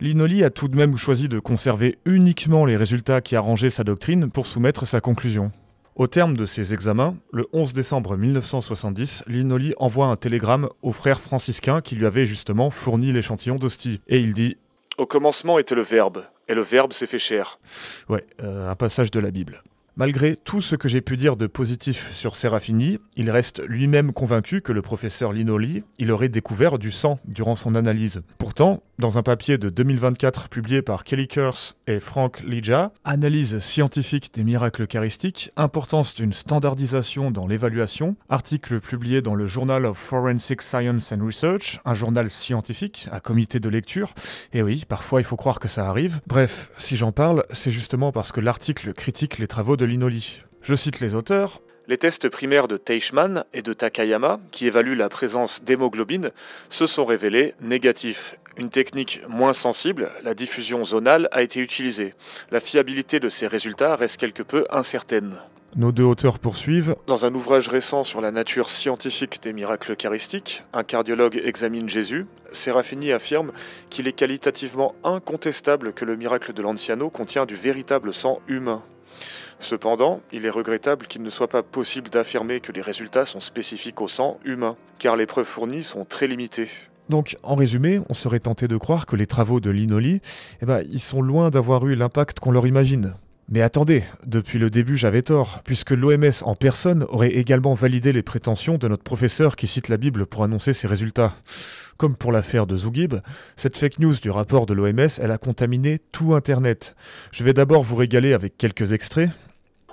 Linoli a tout de même choisi de conserver uniquement les résultats qui arrangeaient sa doctrine pour soumettre sa conclusion. Au terme de ces examens, le 11 décembre 1970, Linoli envoie un télégramme au frère franciscain qui lui avait justement fourni l'échantillon d'hostie. Et il dit « Au commencement était le Verbe, et le Verbe s'est fait chair ». Ouais, un passage de la Bible. Malgré tout ce que j'ai pu dire de positif sur Serafini, il reste lui-même convaincu que le professeur Linoli, il aurait découvert du sang durant son analyse. Pourtant, dans un papier de 2024 publié par Kelly Kurtz et Frank Lija, Analyse scientifique des miracles eucharistiques, importance d'une standardisation dans l'évaluation, article publié dans le Journal of Forensic Science and Research, un journal scientifique à comité de lecture, et oui, parfois il faut croire que ça arrive. Bref, si j'en parle, c'est justement parce que l'article critique les travaux de Linoli. Je cite les auteurs. Les tests primaires de Teichmann et de Takayama, qui évaluent la présence d'hémoglobine, se sont révélés négatifs. Une technique moins sensible, la diffusion zonale, a été utilisée. La fiabilité de ces résultats reste quelque peu incertaine. Nos deux auteurs poursuivent. Dans un ouvrage récent sur la nature scientifique des miracles eucharistiques, un cardiologue examine Jésus, Serafini affirme qu'il est qualitativement incontestable que le miracle de Lanciano contient du véritable sang humain. Cependant, il est regrettable qu'il ne soit pas possible d'affirmer que les résultats sont spécifiques au sang humain, car les preuves fournies sont très limitées. Donc, en résumé, on serait tenté de croire que les travaux de Linoli, ils sont loin d'avoir eu l'impact qu'on leur imagine. Mais attendez, depuis le début j'avais tort, puisque l'OMS en personne aurait également validé les prétentions de notre professeur qui cite la Bible pour annoncer ses résultats. Comme pour l'affaire de Zougib, cette fake news du rapport de l'OMS, elle a contaminé tout Internet. Je vais d'abord vous régaler avec quelques extraits.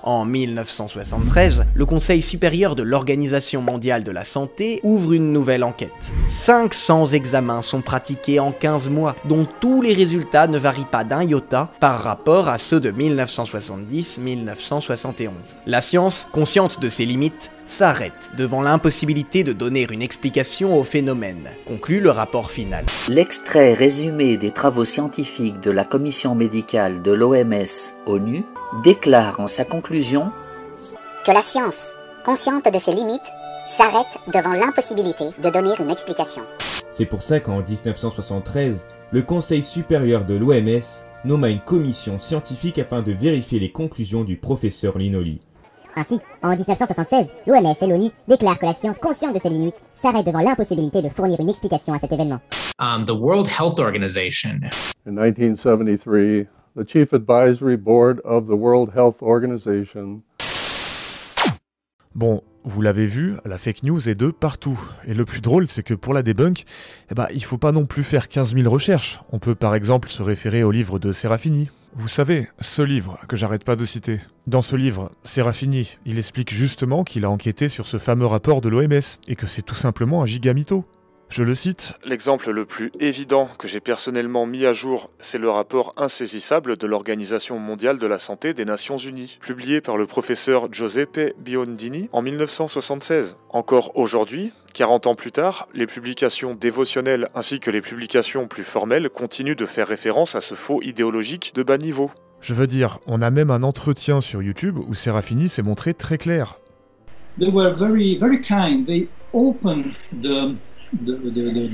En 1973, le Conseil supérieur de l'Organisation mondiale de la santé ouvre une nouvelle enquête. 500 examens sont pratiqués en 15 mois, dont tous les résultats ne varient pas d'un iota par rapport à ceux de 1970-1971. La science, consciente de ses limites, s'arrête devant l'impossibilité de donner une explication au phénomène, conclut le rapport final. L'extrait résumé des travaux scientifiques de la commission médicale de l'OMS-ONU déclare en sa conclusion que la science, consciente de ses limites, s'arrête devant l'impossibilité de donner une explication. C'est pour ça qu'en 1973, le Conseil supérieur de l'OMS nomma une commission scientifique afin de vérifier les conclusions du professeur Linoli. Ainsi, en 1976, l'OMS et l'ONU déclarent que la science, consciente de ses limites, s'arrête devant l'impossibilité de fournir une explication à cet événement. The World Health Organization. In 1973, the Chief Advisory Board of the World Health Organization. Bon, vous l'avez vu, la fake news est de partout. Et le plus drôle, c'est que pour la debunk, il faut pas non plus faire 15 000 recherches. On peut par exemple se référer au livre de Serafini. Vous savez, ce livre que j'arrête pas de citer. Dans ce livre, Serafini, il explique justement qu'il a enquêté sur ce fameux rapport de l'OMS et que c'est tout simplement un gigamytho. Je le cite, « L'exemple le plus évident que j'ai personnellement mis à jour, c'est le rapport insaisissable de l'Organisation mondiale de la santé des Nations Unies, publié par le professeur Giuseppe Biondini en 1976. Encore aujourd'hui, 40 ans plus tard, les publications dévotionnelles ainsi que les publications plus formelles continuent de faire référence à ce faux idéologique de bas niveau. » Je veux dire, on a même un entretien sur YouTube où Serafini s'est montré très clair. They were very, very kind. They opened the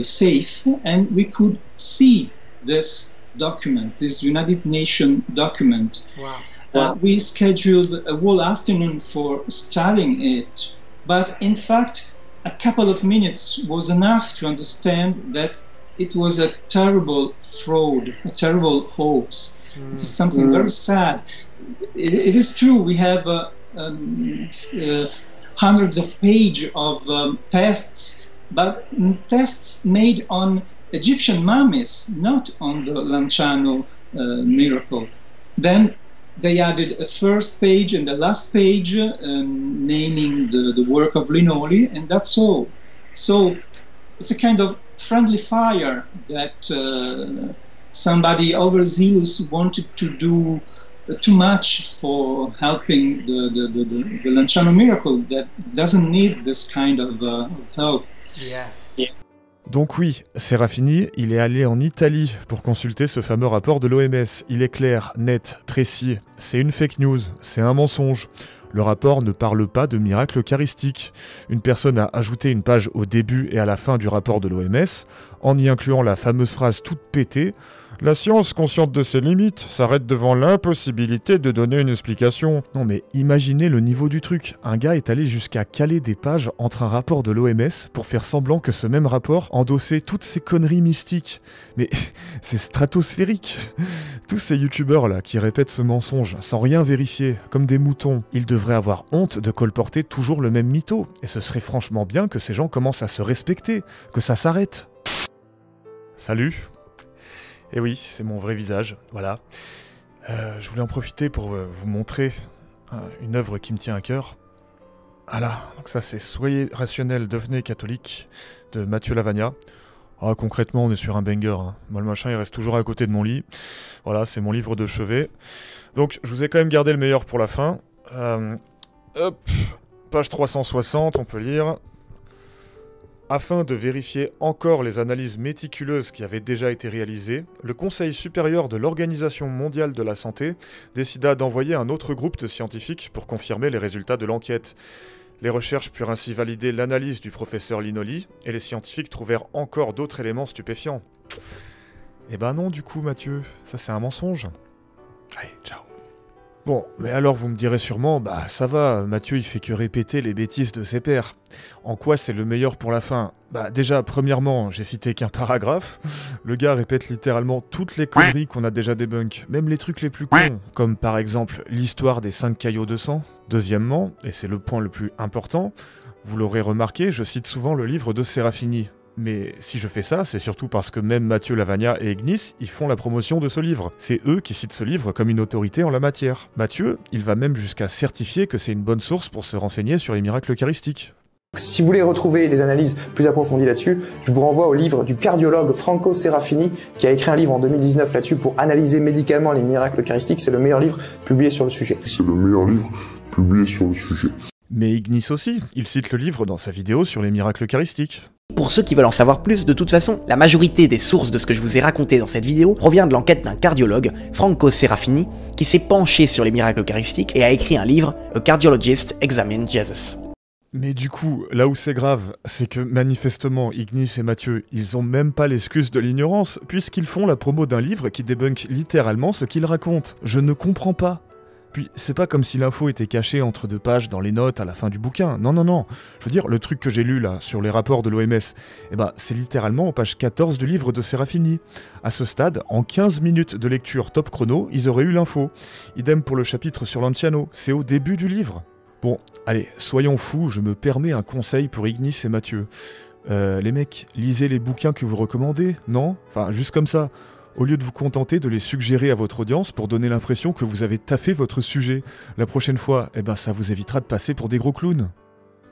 safe, and we could see this document, this United Nations document. Wow. We scheduled a whole afternoon for studying it, but in fact, a couple of minutes was enough to understand that it was a terrible fraud, a terrible hoax. It is something very sad. It is true, we have hundreds of pages of tests, but tests made on Egyptian mummies, not on the Lanciano miracle. Then they added a first page and a last page naming the work of Linoli, and that's all. So it's a kind of friendly fire that somebody overzealous wanted to do too much for helping the Lanciano miracle that doesn't need this kind of help. Yes. Yeah. Donc oui, Serafini, il est allé en Italie pour consulter ce fameux rapport de l'OMS. Il est clair, net, précis. C'est une fake news, c'est un mensonge. Le rapport ne parle pas de miracle eucharistique. Une personne a ajouté une page au début et à la fin du rapport de l'OMS, en y incluant la fameuse phrase toute pétée La science, consciente de ses limites, s'arrête devant l'impossibilité de donner une explication. Non mais imaginez le niveau du truc. Un gars est allé jusqu'à caler des pages entre un rapport de l'OMS pour faire semblant que ce même rapport endossait toutes ces conneries mystiques. Mais c'est stratosphérique. Tous ces youtubeurs là qui répètent ce mensonge sans rien vérifier, comme des moutons, ils devraient avoir honte de colporter toujours le même mytho. Et ce serait franchement bien que ces gens commencent à se respecter, que ça s'arrête. Salut. Et oui, c'est mon vrai visage, voilà. Je voulais en profiter pour vous montrer une œuvre qui me tient à cœur. Voilà, donc ça c'est Soyez rationnel, devenez catholique de Mathieu Lavagna. Ah, concrètement, on est sur un banger. Hein. Moi, le machin, il reste toujours à côté de mon lit. Voilà, c'est mon livre de chevet. Donc, je vous ai quand même gardé le meilleur pour la fin. Hop, page 360, on peut lire. Afin de vérifier encore les analyses méticuleuses qui avaient déjà été réalisées, le Conseil supérieur de l'Organisation mondiale de la santé décida d'envoyer un autre groupe de scientifiques pour confirmer les résultats de l'enquête. Les recherches purent ainsi valider l'analyse du professeur Linoli, et les scientifiques trouvèrent encore d'autres éléments stupéfiants. Eh ben non du coup Mathieu, ça c'est un mensonge. Allez, ciao. Bon, mais alors vous me direz sûrement, bah ça va, Mathieu il fait que répéter les bêtises de ses pairs. En quoi c'est le meilleur pour la fin? Bah déjà, premièrement, j'ai cité qu'un paragraphe. Le gars répète littéralement toutes les conneries qu'on a déjà débunk, même les trucs les plus cons, comme par exemple l'histoire des 5 caillots de sang. Deuxièmement, et c'est le point le plus important, vous l'aurez remarqué, je cite souvent le livre de Serafini. Mais si je fais ça, c'est surtout parce que même Mathieu Lavagna et Ignis, ils font la promotion de ce livre. C'est eux qui citent ce livre comme une autorité en la matière. Mathieu, il va même jusqu'à certifier que c'est une bonne source pour se renseigner sur les miracles eucharistiques. Si vous voulez retrouver des analyses plus approfondies là-dessus, je vous renvoie au livre du cardiologue Franco Serafini, qui a écrit un livre en 2019 là-dessus pour analyser médicalement les miracles eucharistiques. C'est le meilleur livre publié sur le sujet. Mais Ignis aussi, il cite le livre dans sa vidéo sur les miracles eucharistiques. Pour ceux qui veulent en savoir plus, de toute façon, la majorité des sources de ce que je vous ai raconté dans cette vidéo provient de l'enquête d'un cardiologue, Franco Serafini, qui s'est penché sur les miracles eucharistiques et a écrit un livre, A Cardiologist Examines Jesus. Mais du coup, là où c'est grave, c'est que manifestement, Ignis et Mathieu, ils ont même pas l'excuse de l'ignorance, puisqu'ils font la promo d'un livre qui débunk littéralement ce qu'ils racontent. Je ne comprends pas. Puis, c'est pas comme si l'info était cachée entre 2 pages dans les notes à la fin du bouquin. Non, non, non. Je veux dire, le truc que j'ai lu là, sur les rapports de l'OMS, eh ben, c'est littéralement en page 14 du livre de Serafini. À ce stade, en 15 minutes de lecture top chrono, ils auraient eu l'info. Idem pour le chapitre sur Lanciano, c'est au début du livre. Bon, allez, soyons fous, je me permets un conseil pour Ignis et Mathieu. Les mecs, lisez les bouquins que vous recommandez, non? Enfin, juste comme ça. Au lieu de vous contenter de les suggérer à votre audience pour donner l'impression que vous avez taffé votre sujet. La prochaine fois, eh ben ça vous évitera de passer pour des gros clowns.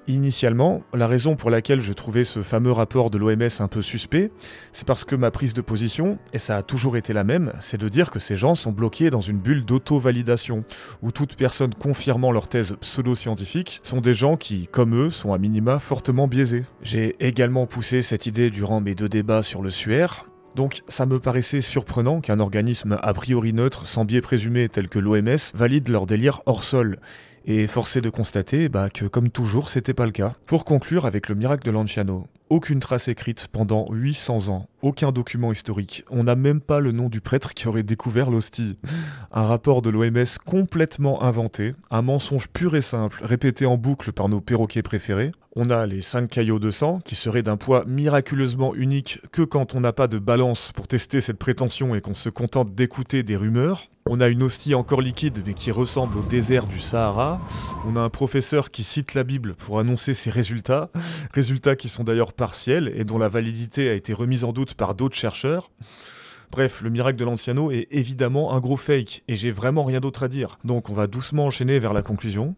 Initialement, la raison pour laquelle je trouvais ce fameux rapport de l'OMS un peu suspect, c'est parce que ma prise de position, et ça a toujours été la même, c'est de dire que ces gens sont bloqués dans une bulle d'auto-validation, où toute personne confirmant leur thèse pseudo-scientifique sont des gens qui, comme eux, sont à minima fortement biaisés. J'ai également poussé cette idée durant mes 2 débats sur le SUR. Donc ça me paraissait surprenant qu'un organisme a priori neutre, sans biais présumé tel que l'OMS, valide leur délire hors sol. Et forcé de constater que comme toujours c'était pas le cas. Pour conclure avec le miracle de Lanciano, aucune trace écrite pendant 800 ans, aucun document historique, on n'a même pas le nom du prêtre qui aurait découvert l'hostie. Un rapport de l'OMS complètement inventé, un mensonge pur et simple, répété en boucle par nos perroquets préférés. On a les 5 caillots de sang, qui seraient d'un poids miraculeusement unique que quand on n'a pas de balance pour tester cette prétention et qu'on se contente d'écouter des rumeurs. On a une hostie encore liquide mais qui ressemble au désert du Sahara. On a un professeur qui cite la Bible pour annoncer ses résultats, résultats qui sont d'ailleurs partiels et dont la validité a été remise en doute par d'autres chercheurs. Bref, le miracle de Lanciano est évidemment un gros fake et j'ai vraiment rien d'autre à dire. Donc on va doucement enchaîner vers la conclusion.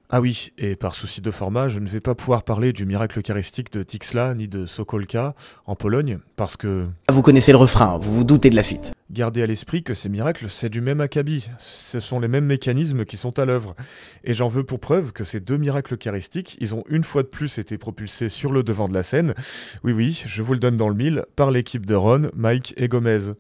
Ah oui, et par souci de format, je ne vais pas pouvoir parler du miracle eucharistique de Tixla ni de Sokolka en Pologne, parce que... Vous connaissez le refrain, vous vous doutez de la suite. Gardez à l'esprit que ces miracles, c'est du même acabit, ce sont les mêmes mécanismes qui sont à l'œuvre. Et j'en veux pour preuve que ces 2 miracles eucharistiques, ils ont une fois de plus été propulsés sur le devant de la scène, oui, je vous le donne dans le mille, par l'équipe de Ron, Mike et Gomez.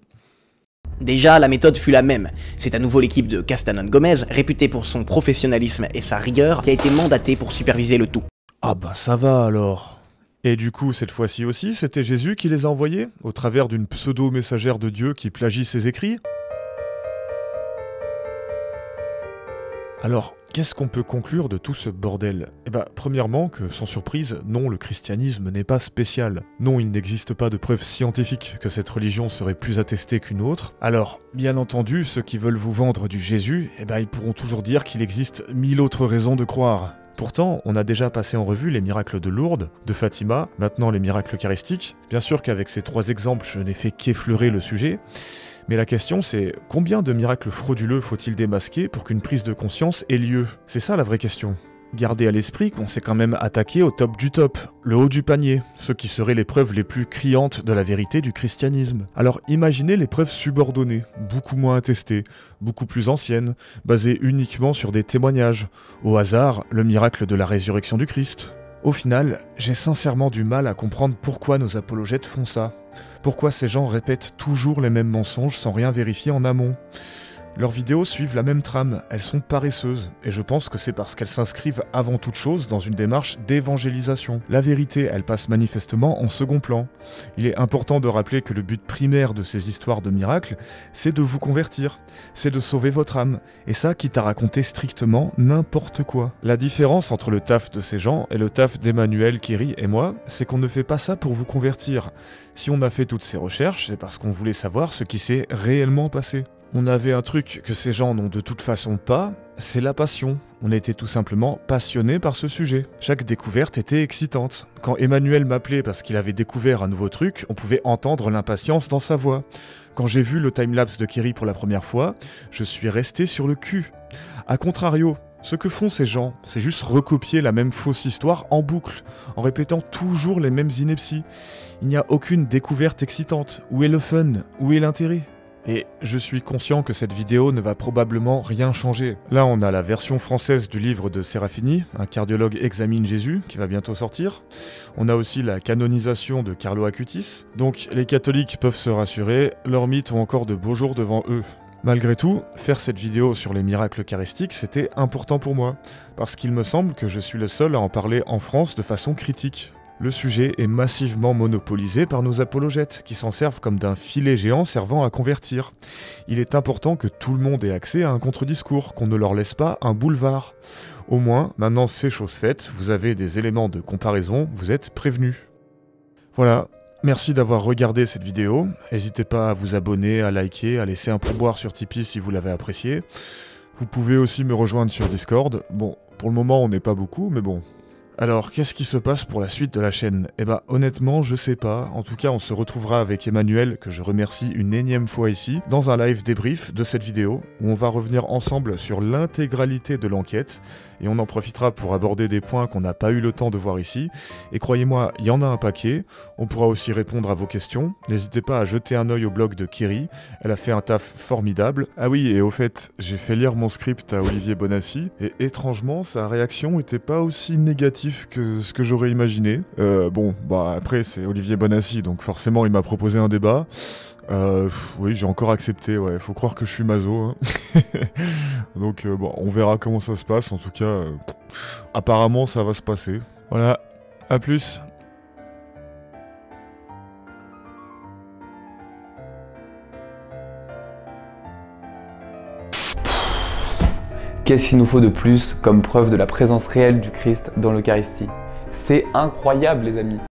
Déjà, la méthode fut la même. C'est à nouveau l'équipe de Castanon-Gomez, réputée pour son professionnalisme et sa rigueur, qui a été mandatée pour superviser le tout. Ah bah ça va alors. Et du coup, cette fois-ci aussi, c'était Jésus qui les a envoyés, au travers d'une pseudo-messagère de Dieu qui plagie ses écrits? Alors, qu'est-ce qu'on peut conclure de tout ce bordel? Eh ben, premièrement, que sans surprise, non, le christianisme n'est pas spécial. Non, il n'existe pas de preuves scientifiques que cette religion serait plus attestée qu'une autre. Alors, bien entendu, ceux qui veulent vous vendre du Jésus, eh ben, ils pourront toujours dire qu'il existe 1000 autres raisons de croire. Pourtant, on a déjà passé en revue les miracles de Lourdes, de Fatima, maintenant les miracles eucharistiques. Bien sûr qu'avec ces 3 exemples, je n'ai fait qu'effleurer le sujet. Mais la question c'est, combien de miracles frauduleux faut-il démasquer pour qu'une prise de conscience ait lieu? C'est ça la vraie question. Gardez à l'esprit qu'on s'est quand même attaqué au top du top, le haut du panier, ceux qui seraient les preuves les plus criantes de la vérité du christianisme. Alors imaginez les preuves subordonnées, beaucoup moins attestées, beaucoup plus anciennes, basées uniquement sur des témoignages. Au hasard, le miracle de la résurrection du Christ. Au final, j'ai sincèrement du mal à comprendre pourquoi nos apologètes font ça. Pourquoi ces gens répètent toujours les mêmes mensonges sans rien vérifier en amont? Leurs vidéos suivent la même trame, elles sont paresseuses, et je pense que c'est parce qu'elles s'inscrivent avant toute chose dans une démarche d'évangélisation. La vérité, elle passe manifestement en second plan. Il est important de rappeler que le but primaire de ces histoires de miracles, c'est de vous convertir, c'est de sauver votre âme, et ça quitte à raconter strictement n'importe quoi. La différence entre le taf de ces gens et le taf d'Emmanuel, Kéry et moi, c'est qu'on ne fait pas ça pour vous convertir. Si on a fait toutes ces recherches, c'est parce qu'on voulait savoir ce qui s'est réellement passé. On avait un truc que ces gens n'ont de toute façon pas, c'est la passion. On était tout simplement passionnés par ce sujet. Chaque découverte était excitante. Quand Emmanuel m'appelait parce qu'il avait découvert un nouveau truc, on pouvait entendre l'impatience dans sa voix. Quand j'ai vu le timelapse de Kéry pour la première fois, je suis resté sur le cul. A contrario, ce que font ces gens, c'est juste recopier la même fausse histoire en boucle, en répétant toujours les mêmes inepties. Il n'y a aucune découverte excitante. Où est le fun? Où est l'intérêt? Et je suis conscient que cette vidéo ne va probablement rien changer. Là, on a la version française du livre de Serafini, un cardiologue examine Jésus, qui va bientôt sortir. On a aussi la canonisation de Carlo Acutis. Donc les catholiques peuvent se rassurer, leurs mythes ont encore de beaux jours devant eux. Malgré tout, faire cette vidéo sur les miracles eucharistiques, c'était important pour moi, parce qu'il me semble que je suis le seul à en parler en France de façon critique. Le sujet est massivement monopolisé par nos apologètes, qui s'en servent comme d'un filet géant servant à convertir. Il est important que tout le monde ait accès à un contre-discours, qu'on ne leur laisse pas un boulevard. Au moins, maintenant c'est chose faite, vous avez des éléments de comparaison, vous êtes prévenus. Voilà, merci d'avoir regardé cette vidéo, n'hésitez pas à vous abonner, à liker, à laisser un pourboire sur Tipeee si vous l'avez apprécié. Vous pouvez aussi me rejoindre sur Discord, bon, pour le moment on n'est pas beaucoup, mais bon. Alors, qu'est-ce qui se passe pour la suite de la chaîne? Eh ben, honnêtement, je sais pas. En tout cas, on se retrouvera avec Emmanuel, que je remercie une énième fois ici, dans un live débrief de cette vidéo, où on va revenir ensemble sur l'intégralité de l'enquête, et on en profitera pour aborder des points qu'on n'a pas eu le temps de voir ici. Et croyez-moi, il y en a un paquet. On pourra aussi répondre à vos questions. N'hésitez pas à jeter un œil au blog de Kéry. Elle a fait un taf formidable. Ah oui, et au fait, j'ai fait lire mon script à Olivier Bonassi, et étrangement, sa réaction était pas aussi négative que ce que j'aurais imaginé. Bon, bah après, c'est Olivier Bonassi, donc forcément, il m'a proposé un débat. Oui, j'ai encore accepté, ouais, faut croire que je suis maso. Hein. Donc bon, on verra comment ça se passe, en tout cas, apparemment ça va se passer. Voilà, à plus. Qu'est-ce qu'il nous faut de plus comme preuve de la présence réelle du Christ dans l'Eucharistie? C'est incroyable les amis!